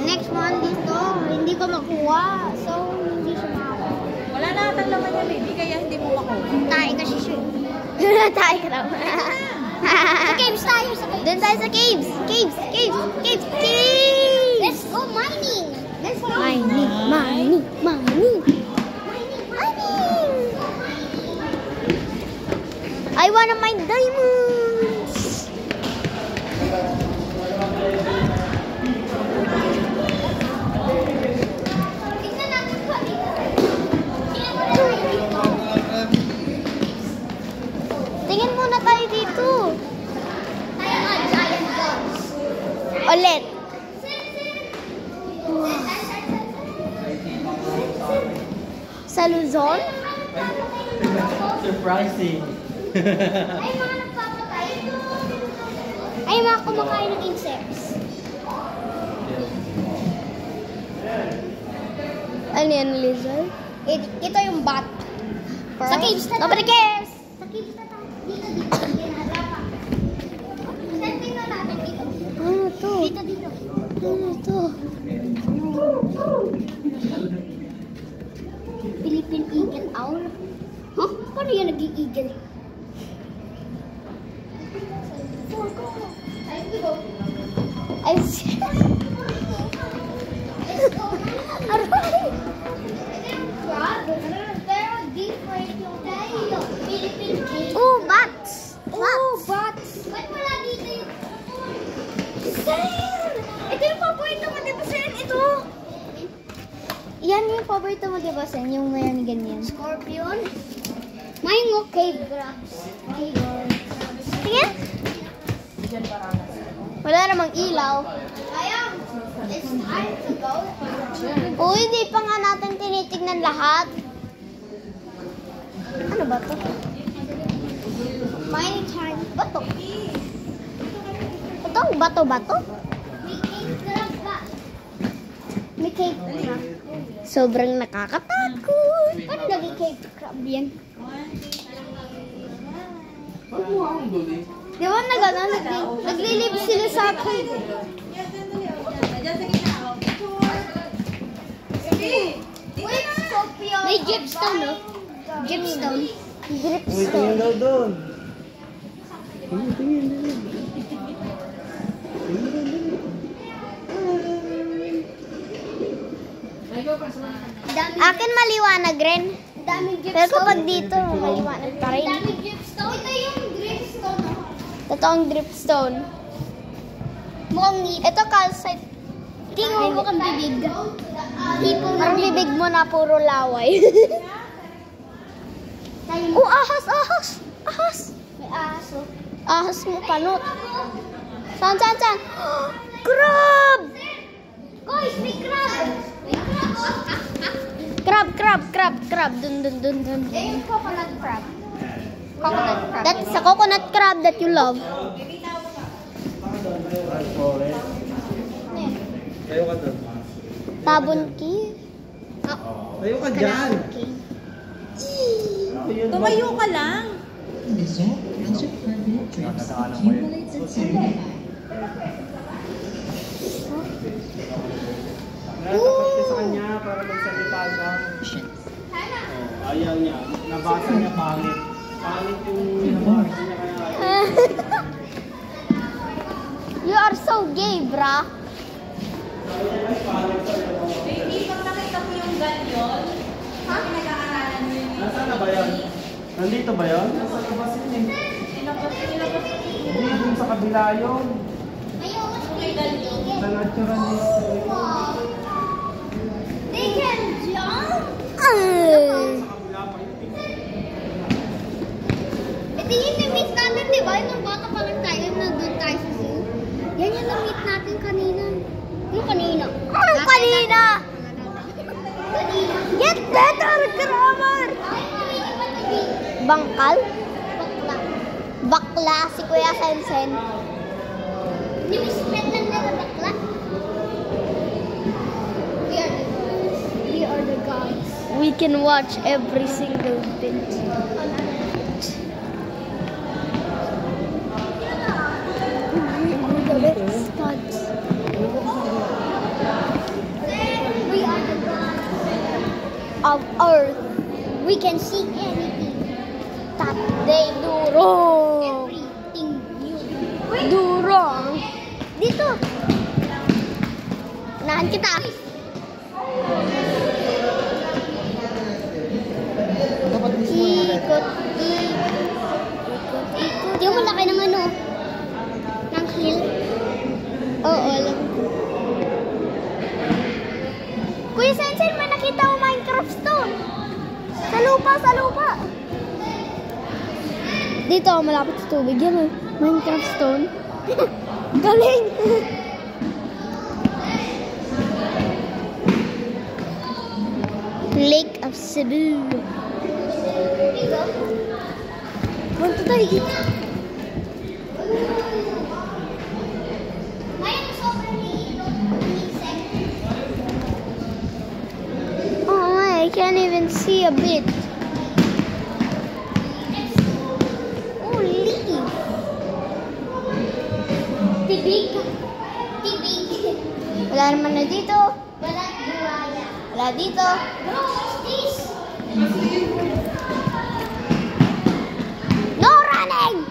Next one dito, hindi ko makuha. So, hindi siya makakuha. Wala na atang laman yan, baby, kaya hindi mo makuha. Tayo kasi siya. Tayo ka daw. Sa caves tayo, sa caves. Doon tayo sa caves. Caves. Let's go mining. Let's go. Mining. I wanna mine diamonds. Tingnan natin pa. Tingin muna tayo dito. Tayo nga, giant dogs. Ulit. Sa Luzon? Surprising. Ay, mga nagpapatay. Ay, mga kumakain ng insects. Ano yan, lizard? Ito yung bat. Sa caves na Nobody cares. Sa caves na tayo. Dito. Ginagawa pa. Saan tingnan natin? Dito. Ano ito? Philippine Eagle Owl? Huh? Paano yan naging eagle? Ay, aray! Oh, bats! Oh, bats! Ba't wala dito yung... Sen! Ito yung paborito mo, di ba, Sen? Ito! Yan yung paborito mo, di ba, Sen? Yung mayroon ganyan. Scorpion? Mayroon cave crabs. Sige! Wala namang ilaw. Ayang! It's time to go. Uy, di pa nga natin tinitignan lahat. Ano ba to? My time. Bato. Ito ang bato-bato? May cave crab ba? May cave crab. Sobrang nakakatakot. Ano naging cave crab yan? Di ba naglilib sila sa cave? May dripstone, no? Dripstone. Uy, tingin daw doon. Tingin. Akin maliwanag rin. Daming Pero dripstone. kapag dito, maliwanag pa rin. Daming dripstone. Ito yung dripstone. Totoong dripstone. Mukhang ngipin. Ito calcite. Tingnan mo mukhang bibig. Hipong Parang bibig mo na puro laway. Oh, ahas! May aso. Ahas mo panot. Saan? Crab! Guys, may crab. May crab. Crab. Dun. Eh, yung coconut crab. Coconut crab. That's a coconut crab that you love. Ay, sorry. Tayo ka doon. Tabon key. Tayo ka dyan. Tumayo ka lang. Result has a permanent drips accumulates its head. Natapat ka sa kanya para magsalita siya. Oh, ayaw niya. Nabasa niya pangit. Pangit yung nabasa niya kaya ayaw. You are so gay, brah. Baby, pag nakita mo yung ganyan, pinag-aaralan mo yun. Nasaan na ba yan? Nandito ba yan? Nasa labas yun eh. Hindi, dun sa kabila yun. Sa naturalist. They can jump. Ito yung na-meet natin, di ba? Yung bata pa lang tayo, nandun tayo sa zoo. Yan yung na-meet natin kanina. Yung kanina. Anong kanina? Kanina. Get better grammar! Ay, kanina ba nag-meet? Bangkal? Bakla. Bakla si Kuya Sensen. Nimismet lang nila bakla. We are the gods. We can watch every single bit. We are the gods. Of Earth We can see anything. that they do wrong. Everything you Do wrong. Dito. Nahan kita. Ikot. Di mo laki ng ano? Ng hill? Oo, alam. Kuya Sensen, may nakita ko Minecraft stone. Sa lupa. Dito ako malapit sa tubig. Yan Minecraft stone. Galing! Lake of Cebu. Punta tayo dito. Ngayon, sobrang liit ng insect. Oh, I can't even see a bit. Oh, leaf. Tibig. Wala naman na dito. Balat buwaya. Wala dito. Bro, what's this? No running!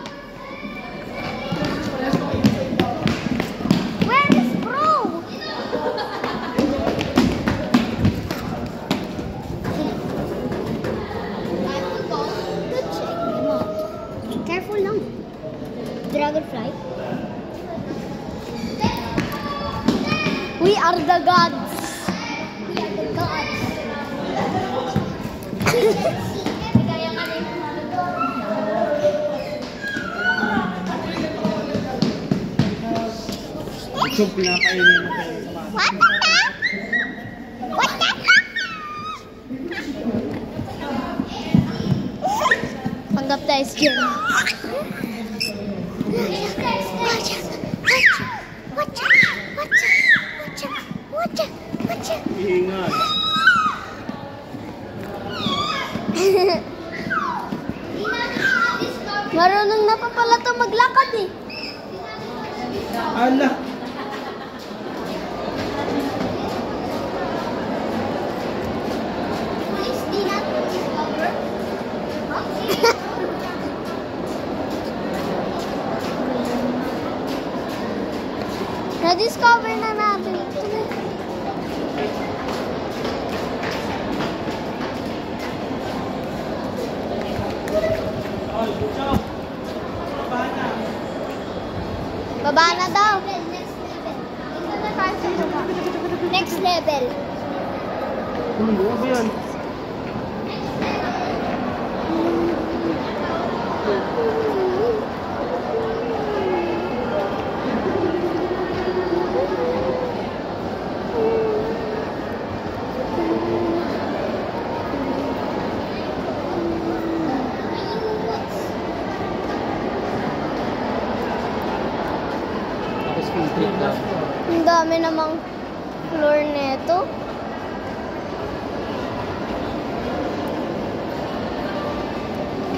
Where is bro? Careful lang. Dragonfly. We are the gods. We are the gods. So, pinakainin mo kayo sa mga. What the heck? What the heck? Panggap tayo si Jen. Ingat. Marunong na pa pala ito maglakad eh. Ala. Police did not discover. Na-discover na natin. Oh, good job. Baba na. Baba na daw. Next level. Dito na tayo sa baba. Next level. Ano ba yan? Ang dami namang floor nito.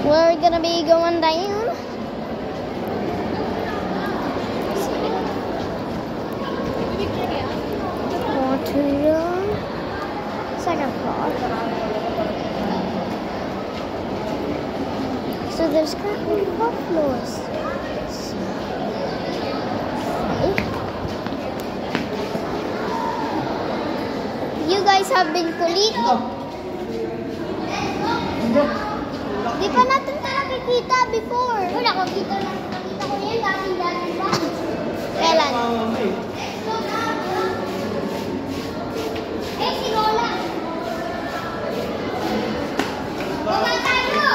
We're gonna be going down. Go to the second floor. So there's currently 4 floors. You guys have been kulito. Di pa natin ito nakikita before. Wala, nakita ko yan dati pa. Kailan? Eh, si Lola. Baba tayo.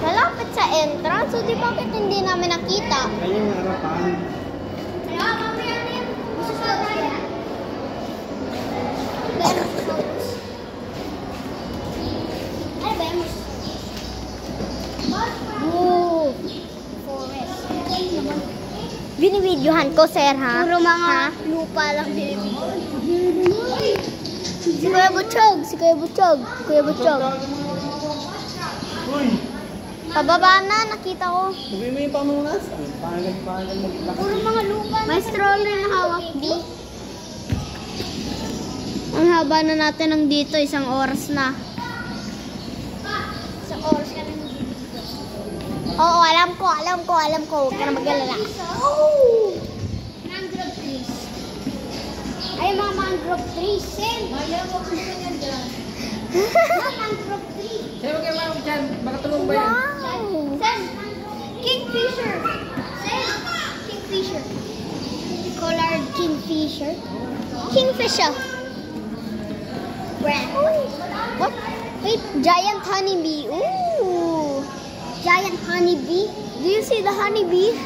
Malapit sa entrance. So di bakit hindi namin nakita? Kaya yung harapan. Kaya, mamaya na yan. Gusto sa tayo. Ano ba yan? Oh. Binibidyohan ko, sir, ha? Puro mga Ha? lupa lang binibigyan. Si Kuya Butchog. Si Kuya Butchog. Kuya Butchog. Uy! Pababa na, nakita ko. Sabi mo yung pamunas. Pangal maglakad. Puro mga lupa. May stroller na hawak, B. Ang haba na natin ng dito, 1 oras na. Sa oras ka na hindi. Oo, alam ko. Huwag ka na mag-alala. Oh! Mangrove trees. Ay, mga mangrove trees. Sen. Mga mangrove trees. Sa'yo kayo mga dyan, baka tulong ba yan? Wow! Sen. Kingfisher. Sen. Kingfisher. Collard kingfisher. Kingfisher. Brand. What? Wait, giant honeybee. Ooh! Giant honeybee. Do you see the honeybee?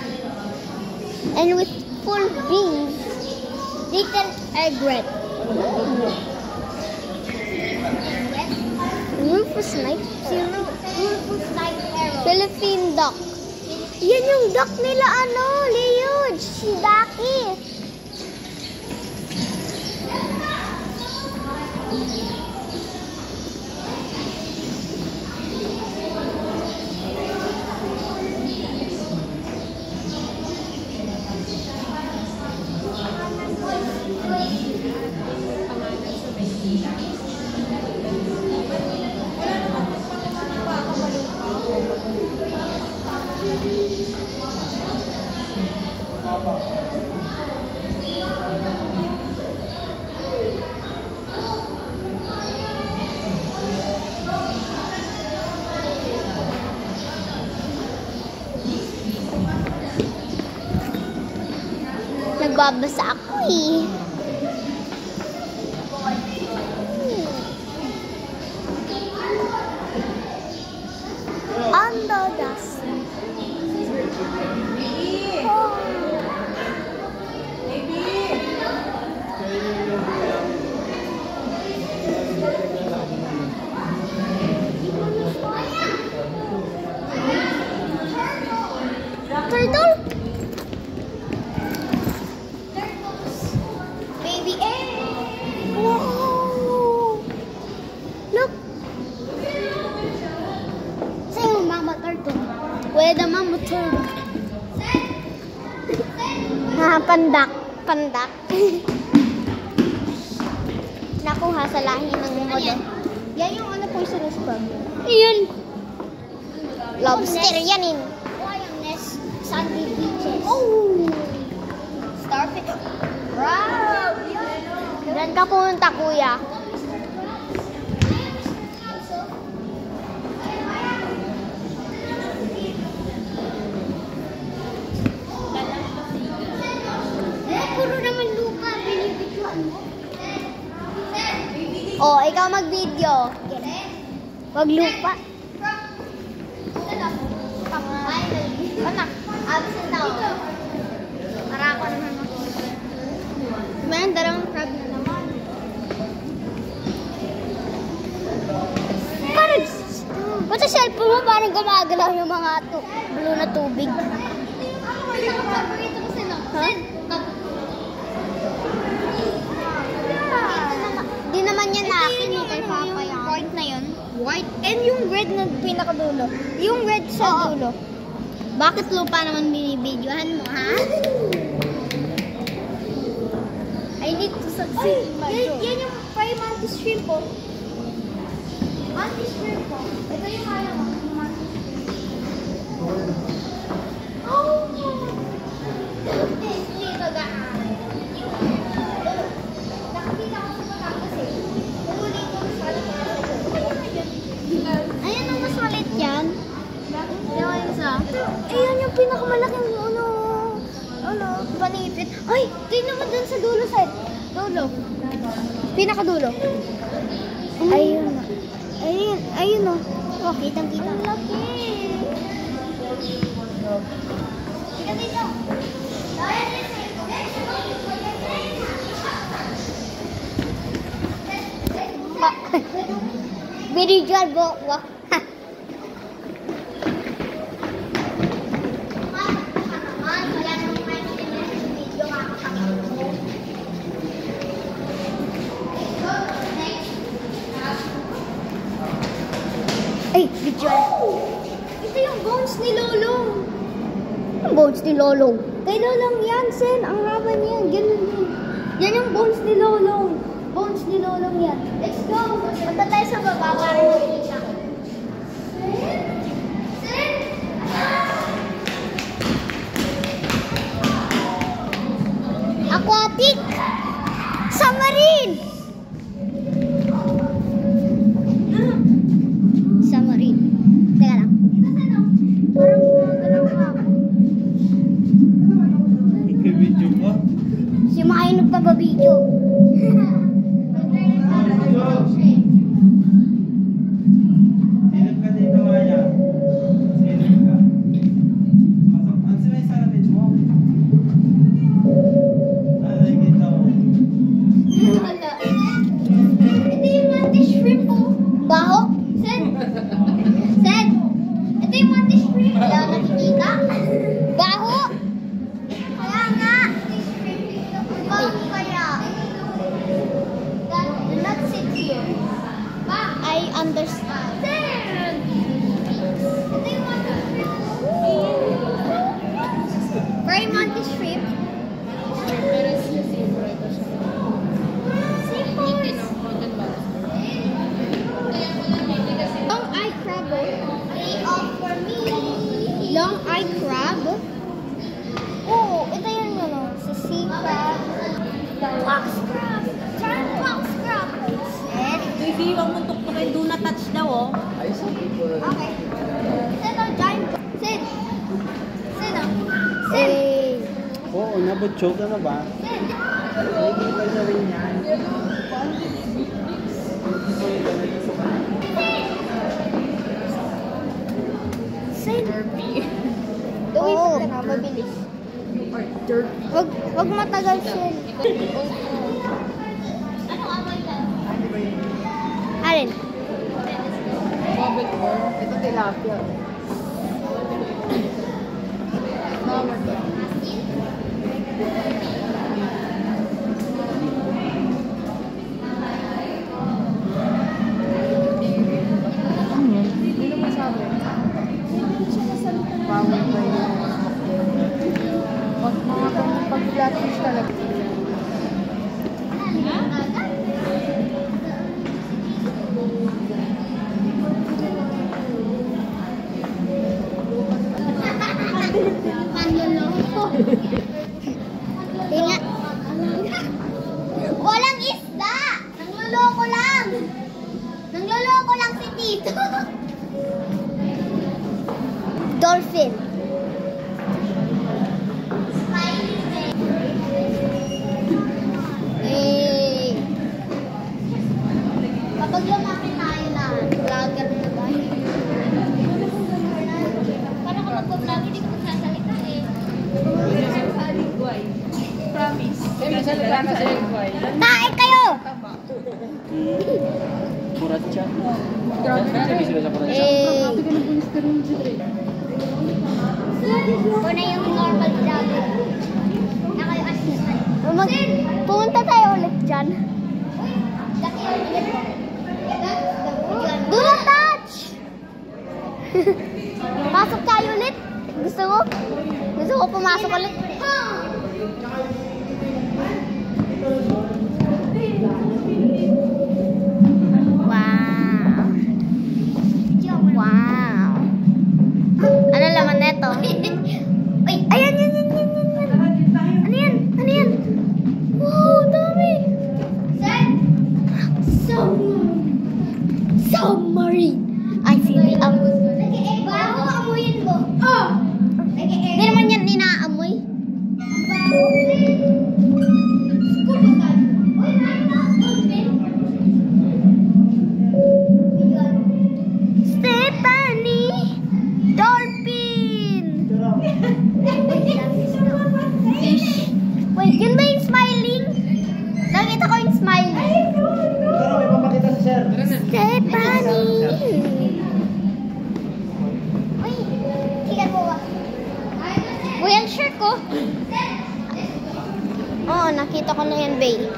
And with full bees. Little egret. Rufous Night. Si Rufus Night Arrow. Philippine duck. Yan yung duck nila, Leon. Si Ducky. Nababasa ako eh. Under the sea. Oh. Turtle? Baby egg! Wow! Look! Sa'yo, mama turtle. Where the mama turtle? Pandak. Pandak. Nakuha sa lahi ng model. Yan yung ano poisonous frog. Yun. Lobster yan eh. Lioness, sandy beaches. Oh! Starfish. Wow! Diyan ka pumunta, kuya. Puro naman lupa, binibidyoan mo. Oh, ikaw mag-video. Wag lupa. Anak, absent na ako. Para ako naman makikita. Man, dalawang crab na naman. Parang, ba't sa cellphone mo parang gumagalaw yung mga blue na tubig? Pinaka-favorite ko sila. Di naman yan na akin eh, kay Papa Yung yan. white na yun. White. And yung red na pinakadulo. Yung red sa dulo. Bakit lupa naman binibidyohan mo, ha? I need to succeed. Yan yung prime mantis shrimp po. Mantis shrimp po. Ito yung kaya mo. Oh! Hindi ito gaan. Nakakita ko sa Batangas eh. Huli ko sa Ayan ang mas malit yan. Yung isa. Ayan yung pinakamalaking panipit. Ay, tingnan mo dun sa dulo side. Dulo. Pinakadulo. Ayun. Ayun o. Oh, kitang-kita. Ang laki. Tika dito. Binidyohan mo. Ay, bidyan. Ito yung bones ni Lolo. Ang bones ni Lolo. Kay Lolong yan, Sen. Ang haba niyan. Ganun yun. Yan yung bones ni Lolong. Bones ni Lolong yan. Let's go. Punta tayo sa baba para makikita. Sen! Aquatic. Submarine. Submarine. Teka lang. Parang gumagalaw ka. Video mo? Si Mainog pa ba video? Silip ka dito, Maya. Silip ka. Pasok. Ano sila yung salamin mo? Ano nakikita mo? Wala. Ito yung mantis shrimp po. Baho? Sen! Sen! Ito yung mantis shrimp. Wala nakikita. Baho? Kaya nga. Bago kaya. Do not sit here. I understand. Sen! Ito yung mantis shrimp. Prime mantis shrimp. Long eye crab. Lay off for me. Long eye crab. Oo, ito yun ano, sa sea crab. Box crab. Turn box crab. Baby, huwag mong tuktukin. Do not touch daw, oh. Okay. Sit on giant. Sit. Sit on. Sit. Eh, Oo na. Nabutsyog ka na ba? Nakikita niya rin yan. Oo, mabilis. Wag matagal siya. Alin? Ito tilapia. Hindi naman sabi. Bawal pa yun. Pag mga pag-flatfish talaga. Tingnan. Walang isda! Nangloloko lang! Nangloloko lang si Tito. Dolphin. Eh. Kapag lumaki tayo na, vlogger na tayo. Paano ka mag-vlog? Hindi ko magsasalita eh. Promise. Salita na sa lingway. Tae kayo! Kuratsa. Sabi sila sa kuratsa. Eh. Ito na yung normal vlogger. Na kayo assistant. Pumunta tayo ulit dyan. Do not touch! Pasok tayo ulit. Gusto ko pumasok ulit. Wow. Wow. Ano laman neto? Ay, ayan, yan. Ano yan? Wow, dami. Submarine. I see the bago amuyin mo. Oh. Hindi naman yan inaamoy. Stephanie! Dolphin! Fish. Wait, yun ba yung smiling? Nakita ko yung smiling. Tara, may papakita si sir. Stephanie! Uy, tingnan mo ba? Uy, ang shirt ko. Oo, nakita ko na yan, Bay.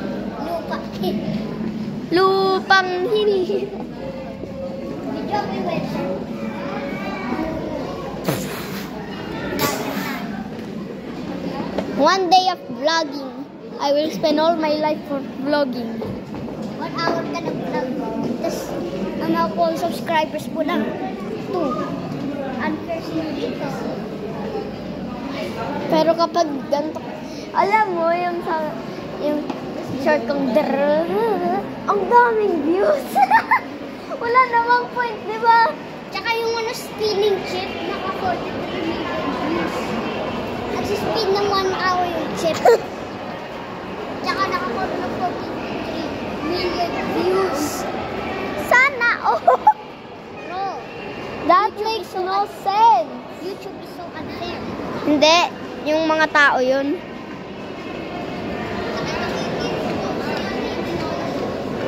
Lupa. Lupang hini. Video ko yung website. One day of vlogging. I will spend all my life for vlogging. 1 hour ka nag-vlog. Tapos, ang mga po subscribers po lang. 2. Unfair sila dito. Pero kapag ganito, alam mo, yung short kong ang daming views. Wala namang point, di ba? Tsaka yung spinning chip, naka 43 million views. Nagsispin ng 1 hour yung chip. Tsaka nakakuha ng 43 million views. Sana, oh! No. That makes no sense. YouTube is so unfair. Hindi. Yung mga tao yun.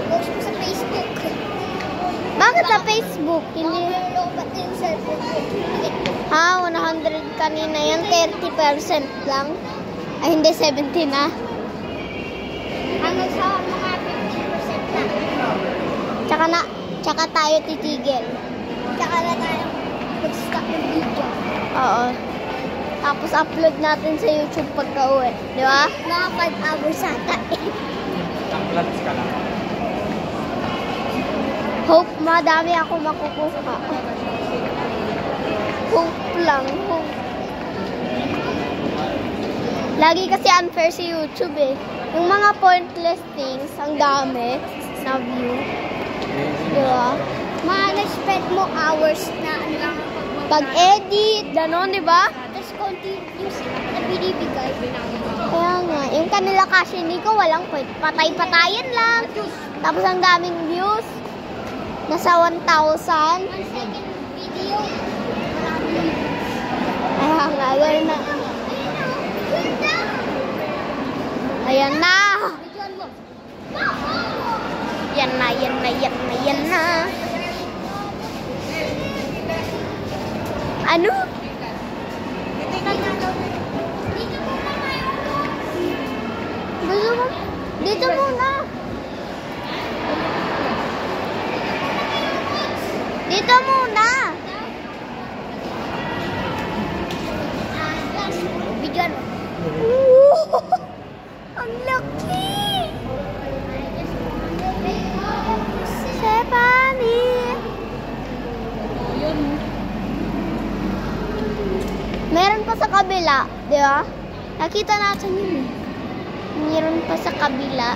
Post ko sa Facebook. Bakit sa Facebook? Hindi. Ha? 100 kanina yan. 30% lang. Ay, hindi. 70 na. Hanggang sa mga 50% na. Tsaka tayo titigil. Tsaka na tayo mag-stop ng video. Oo. Tapos upload natin sa YouTube pagka-uwi. Di ba? Mga 5 hours ata. Uploads ka lang. Hope madami ako makukuha. Hope lang. Hope. Lagi kasi unfair si YouTube eh. Yung mga pointless things, ang dami na view. Di ba? Ma-spend mo hours na ano lang pag-edit, gano'n, di ba? Tapos konti yung na binibigay. Kaya nga, yung kanila kasi hindi ko walang point. Patay-patayin lang. Tapos ang daming views. Nasa 1,000. Video. Kaya nga, gano'n na. Ayan na. Yan na, yan na, yan na, yan na. Ano? Gusto mo? Dito muna. Dito muna. Bigyan. Ang laki. Stephanie. Meron pa sa kabila, di ba? Nakita natin yun eh. Meron pa sa kabila.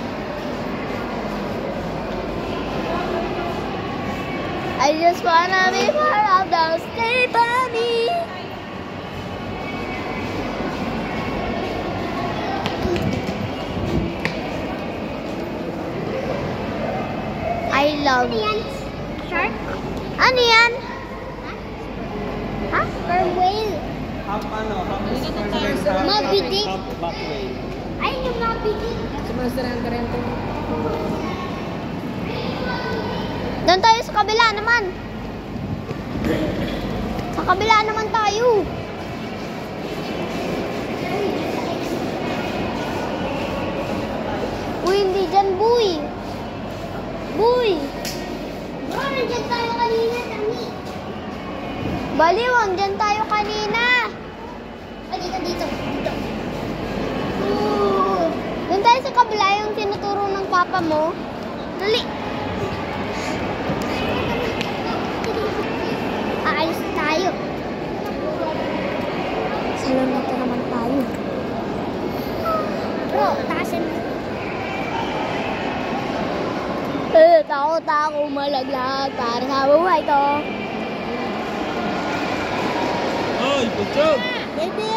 I just wanna be part of the Stephanie. I love Yan. Shark? Ano yan? Ha? Or whale? Half half Moby Dick. half back whale. Ay, yung Moby Dick. Sa Monster Hunter yan to. Doon tayo sa kabila naman. Sa kabila naman tayo. Uy, hindi dyan, boy. Boy. Bro, nandiyan tayo kanina, Tami. Baliwang, dyan tayo kanina. Ay, dito. Doon tayo sa kabila yung tinuturo ng papa mo. Dali. Aalis tayo. Salon na ito naman tayo. Bro, taasan. Takot ako malaglag para sa buhay ko. Ay, putsog! Baby!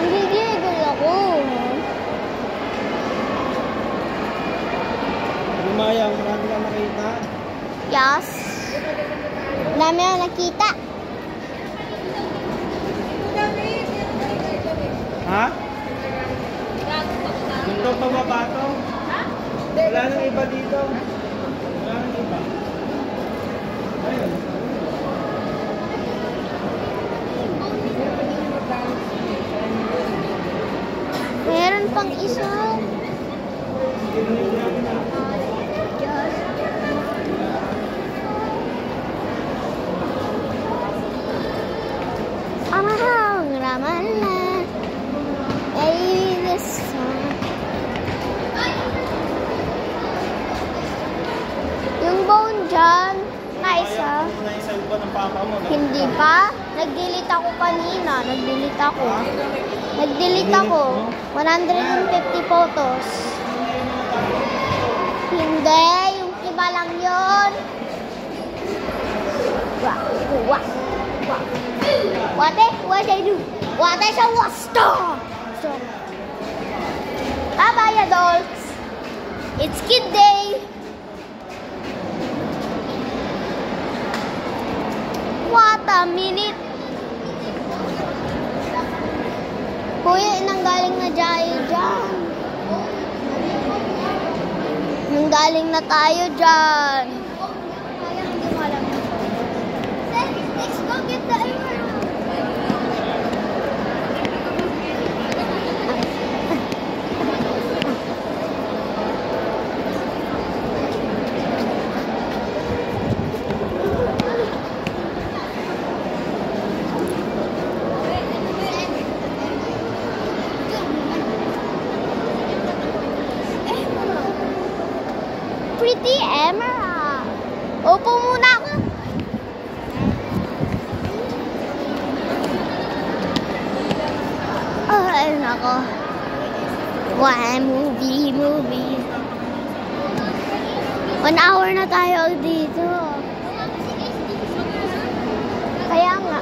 Nagigigil ako. Lumayang, marami ka nakita. Yes. Dami ako nakita. Ha? Dito pa baba to? Wala nang iba dito. Wala nang iba. Ayun. Meron pang isa. Amahang ramala. Ay, this song. Yung bone dyan, na isa. Ayaw mo na yung cellphone ng papa mo. no? Hindi pa. Nag-delete ako kanina. Nag-delete ako. Nag-delete ako. 150 photos. Hindi. Yung iba lang yun. What I do? What I say was stop. Bye-bye, adults. It's kid day. What a minute. Kuya, nanggaling na tayo dyan. Nanggaling na tayo dyan. Let's go get the emerald. Pretty emerald. Opo muna ako. Ay, nako. Why movie. 1 hour na tayo dito. Kaya nga.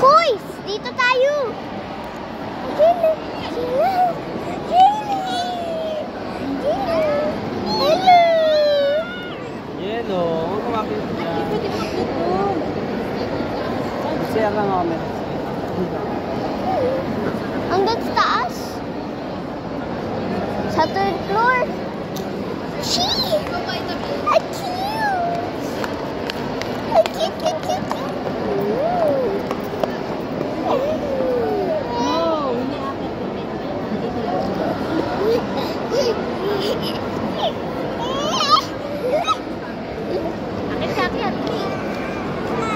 Koys! Dito tayo! Hello! Yelo, huwag kumapit dyan. Siya ka nga, men. Hanggang sa taas. Sa third floor. Chee! A cute! A cute.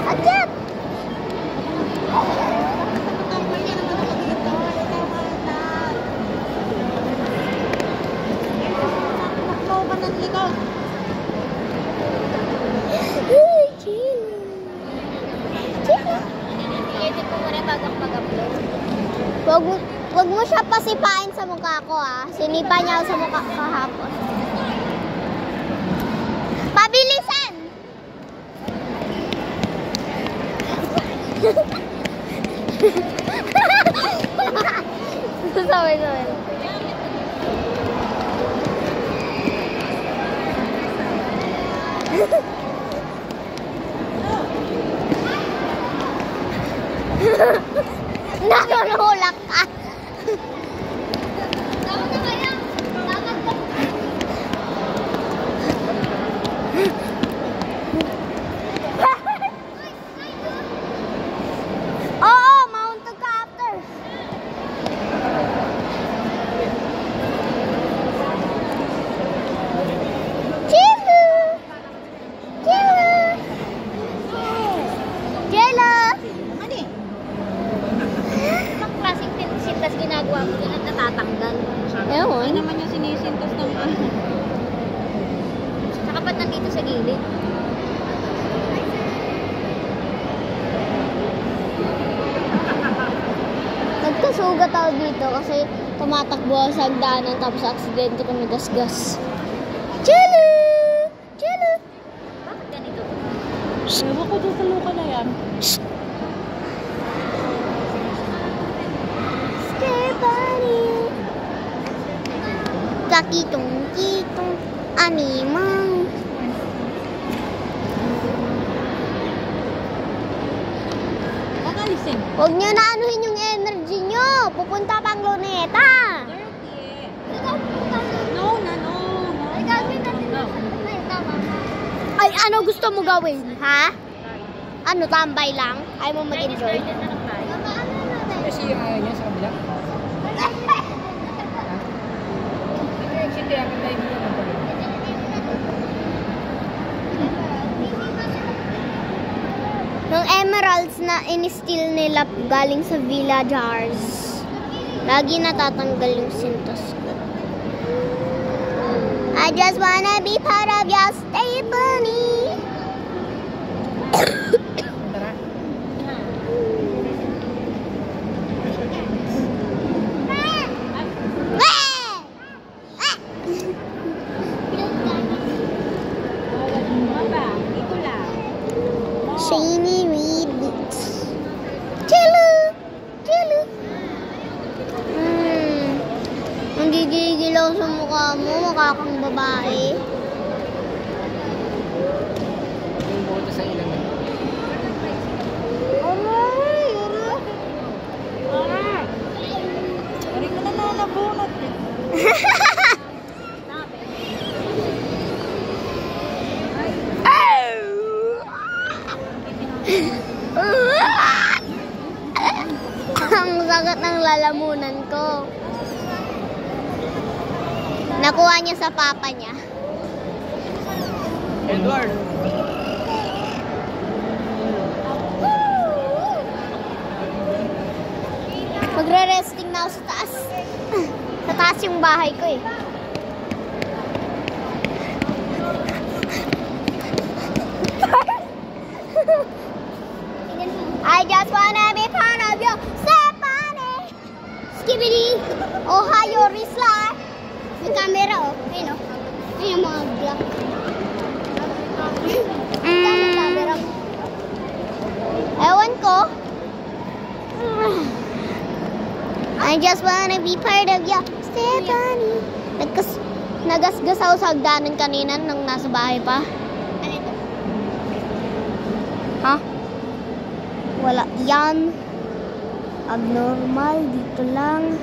Akyat! Wag mo siya pasipain sa mukha ko, ah. Sinipa niya ako sa mukha kahapon. Pabilisan! Sabay. Nanulak ka. Oo, mauntog ka after. ginagawa ko doon at natatanggal. Ewan. Hindi naman yung sinisintos ng ano. Saka ba't nandito sa gilid? Nagkasugat ako dito kasi tumatakbo ako sa hagdanan tapos aksidente kami gasgas. Chalo! Chalo! Bakit ganito? Ewan ko doon sa luka na yan. Scare bunny! Kakitong-kitong animang. Kakalisin. Huwag nyo na anuhin yung energy nyo. Pupunta pang luneta. No. Ay, gagawin natin na sa luneta, mama. Ay, ano gusto mo gawin, ha? Ano, tambay lang? Ayaw mo mag-enjoy? Kasi yung ayaw niya sa kabila. Hindi, akin tayo dito. Yung emeralds na in-steal nila galing sa villagers. Lagi natatanggal yung sintos ko. I just wanna be part of your stay bunny. Tara. Shiny red boots. Chilo! Chilo! Ang gigigil ako sa mukha mo, mukha kang babae. Yung boto sa ilang. Hindi ko na nalabunot eh. Ang sakit ng lalamunan ko. Nakuha niya sa papa niya. Edward! Magre-resting na ako sa taas. Sa taas yung bahay ko eh. I just wanna be part of your Stephanie. Skibidi. Ohio Risla. May camera oh. Ayun oh. Ayun, I just wanna be part of you, Stephanie. Nagasgas ako sa hagdanan kanina nang nasa bahay pa. Ha? Wala yan. Abnormal. Dito lang.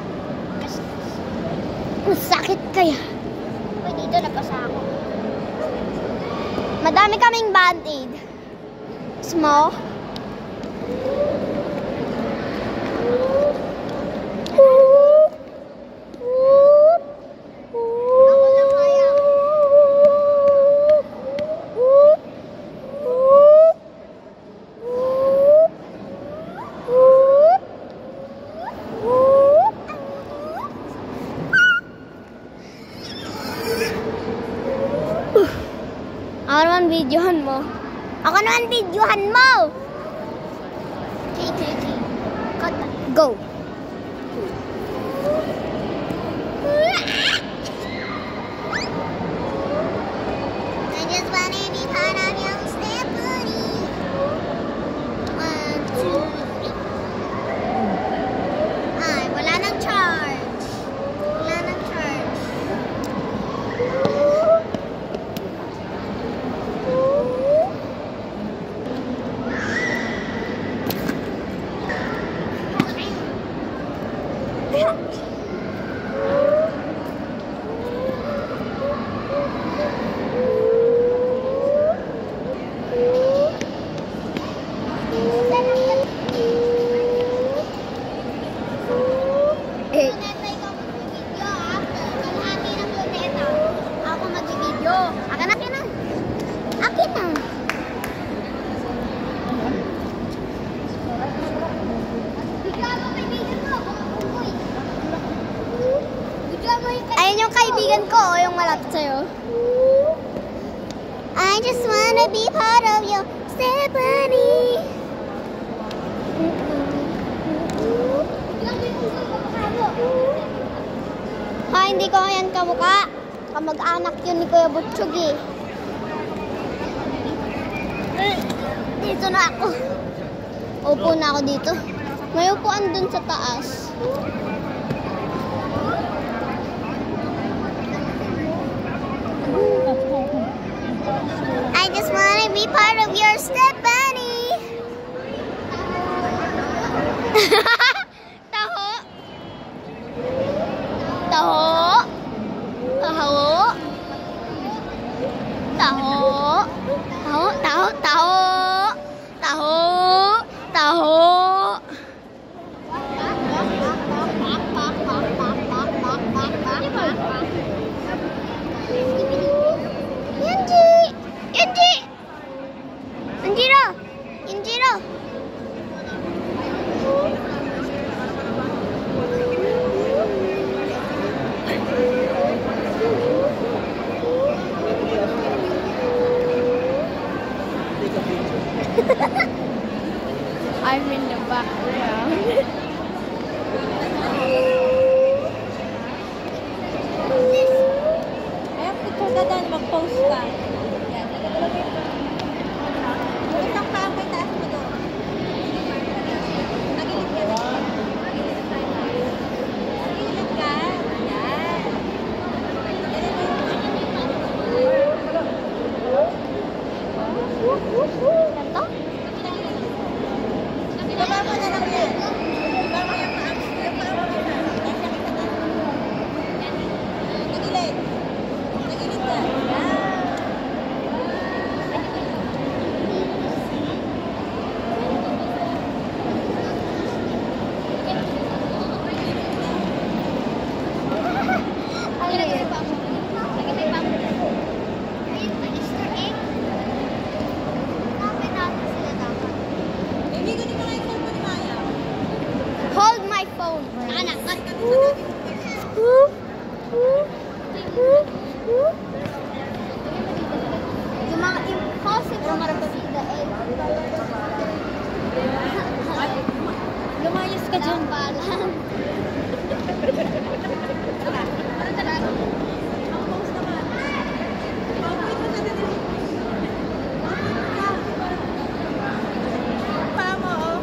Sakit kaya. Uy, dito napasa ako. Madami kaming band-aid. Small. Ako lang kaya. Ako naman videohan mo. Ako naman videohan mo! Cut. Go! I just wanna be part of you, Stephanie. 1, 2, 3. Ay, wala nang charge. Wala nang charge. Luneta, ikaw mag-video after. Kalahati ng luneta. Ako mag-video. Akin na. Akin na. Video mo, kaibigan ko. Uy. Video mo yung Ayun yung kaibigan ko, yung malapit sa'yo. I just wanna be part of you, Stephanie. Hindi ko yan kamukha. Kamag-anak yun ni Kuya Butchog eh. Dito na ako. Upo na ako dito. May upuan dun sa taas. I just wanna be part of your Stephanie. Taho. Taho. Taho. Taho. Taho. Taho. Taho. Taho. Taho. Yunji! Yunji! Yunjiro! Yunjiro! I'm in the background. Ayun, ikaw dadan, mag-post ka. Yan. Isang pa ang may taas mo doon. Nagilid ka. Nagilid ka. Yan. Ganto? Ibaba mo na lang yan. Ibaba mo yung paa mo. Yung paa mo na. Nagilid. Nagilid ka. Yan. Hindi ko pa lang yung ni Maya. Hold my phone. Anak, yung mga impossible magbasida Lumayas ka dyan. Balang. Paa mo, oh.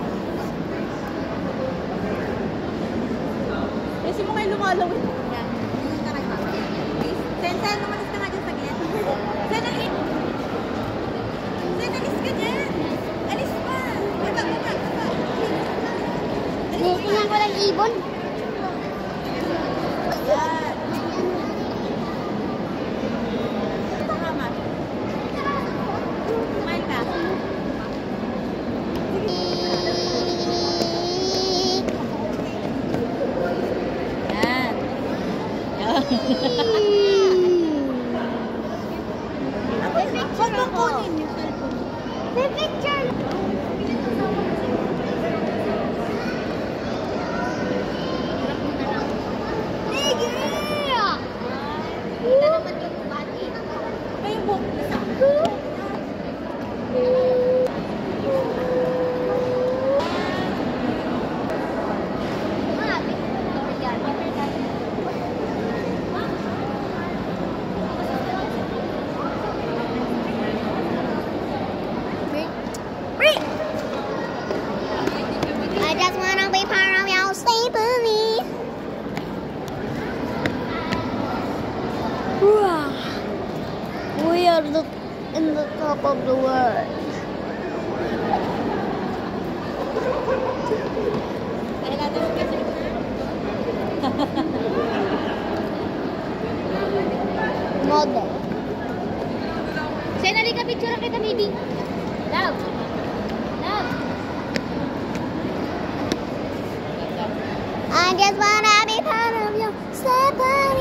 ibon. I just wanna be part of your stable. We are in the top of the world. Model. Senali ka picture kita, baby. Love. Love. I just wanna be part of your stable.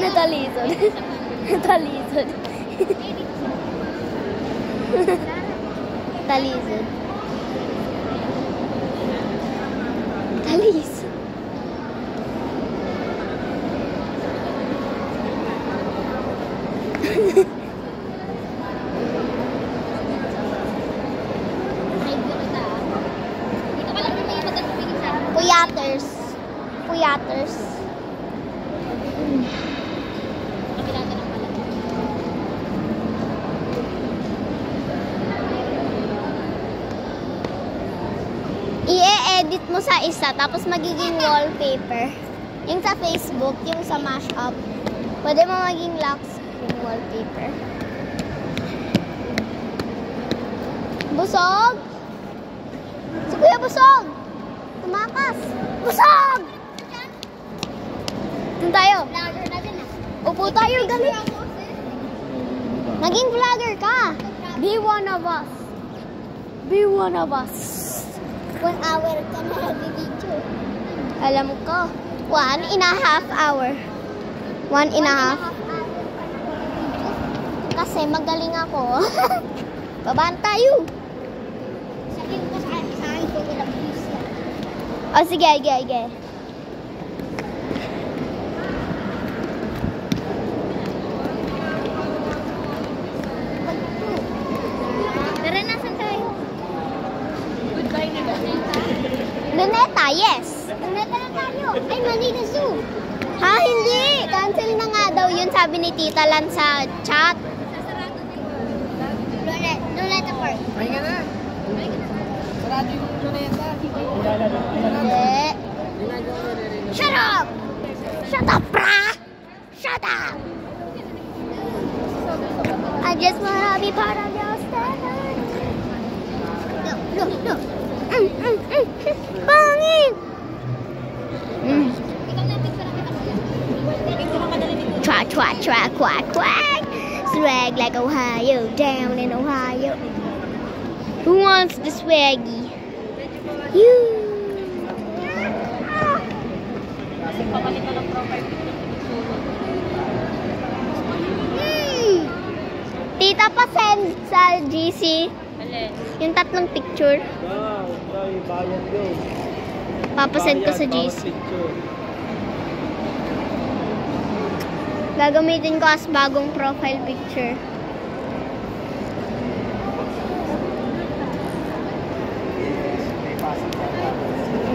Natalisod. Natalisod. Talisod. Talis. Puyaters. Puyaters. I-edit mo sa isa, tapos magiging wallpaper. Yung sa Facebook, yung sa mashup, pwede mo maging lock screen wallpaper. Busog! Si Kuya Busog! Tumakas! Busog! Doon tayo. Upo tayo, galit. Naging vlogger ka. Be one of us. Be one of us. 1 hour ka na nag-video. Alam ko. 1.5 hour. 1.5. Kasi magaling ako. Babaan tayo. Sabihin ko sa akin ko ilang views yan. Oh, sige, sige. Tara, nasan tayo? Goodbye na Luneta. Luneta, yes. Luneta na tayo. Ay, Manila Zoo. Ha, hindi. Cancel na nga daw yun, sabi ni Tita Lan sa chat. Luneta Park. Ay nga na. Sarado yung Luneta. Hindi. Shut up! Shut up, brah! Shut up! I just wanna be part of your stand. No. Pangit! Quack, quack. Swag like Ohio, down in Ohio. Who wants the swaggy? You. Tita, pa-send sa GC. Yung 3 picture. Bayad yun. Papasend ko sa GC. Gagamitin ko as bagong profile picture.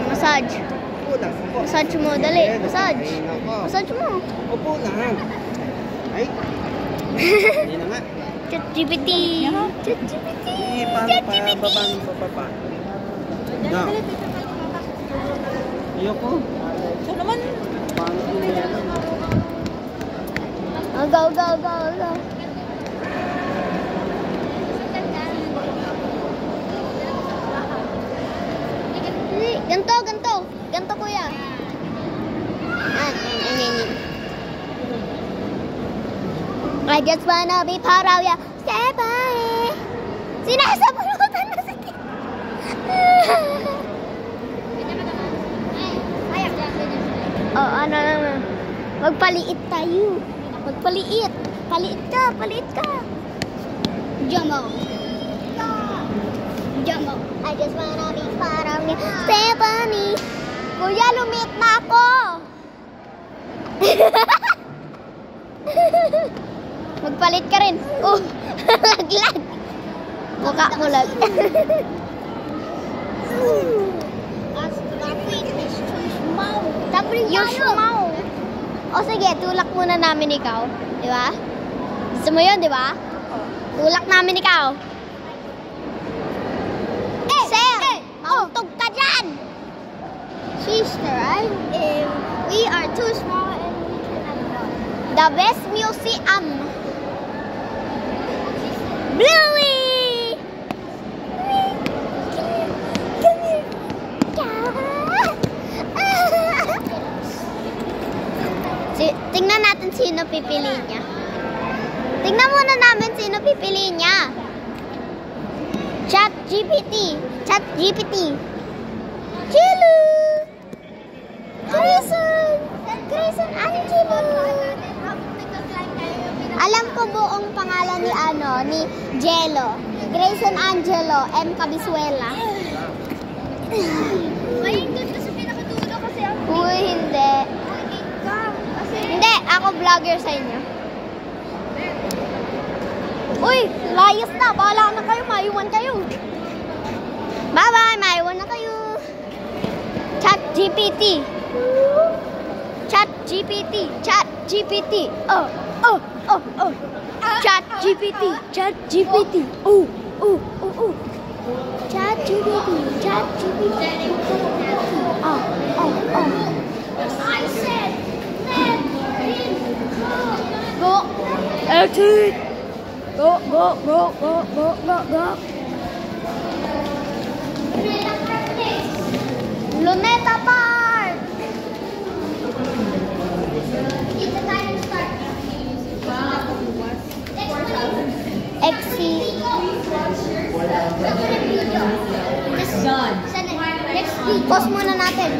Massage. Massage mo, dali. Massage. Massage mo. Upo na. Ay. Hindi na nga. ChatGPT. ChatGPT. Papa. Go. Ayoko. So naman, Paano yun yan? Oh, go, go, go, go. Ganto, ganto. Ganto, kuya. I just wanna be part of ya. Stay by. Sinasabunutan na si Kim. Oh, ano naman. Magpaliit tayo. Magpaliit. Paliit ka, paliit ka. Jumbo. Jumbo. I just wanna be part of me. Stephanie. Kuya, lumit na ako. Magpalit ka rin. Oh, laglag. Mukha mo lag. You're small. O sige, tulak muna namin ikaw. Di ba? Gusto mo yun, di ba? Tulak namin ikaw. Sir! Mautog ka dyan! Sister, we are too small and we cannot go. The best museum. Bluey! Come here. Tingnan natin sino pipiliin niya. Tingnan muna namin sino pipiliin niya. ChatGPT. ChatGPT. Jello. Grayson Angelo. Alam ko buong pangalan ni Jello. Grayson Angelo M. Cabisuela. Ngayon doon kasi pinakadulo kasi ang Uy, hindi. Hindi, ako vlogger sa inyo. Uy, layas na. Bahala na kayo, maiwan kayo. Bye-bye, maiwan na kayo. ChatGPT. ChatGPT. ChatGPT. Oh. ChatGPT. ChatGPT. ChatGPT. ChatGPT. Oh. I said, let him Go. Exit. Go. Luneta Park. It's the time to start. Exit. Done. Next week. Pause muna natin.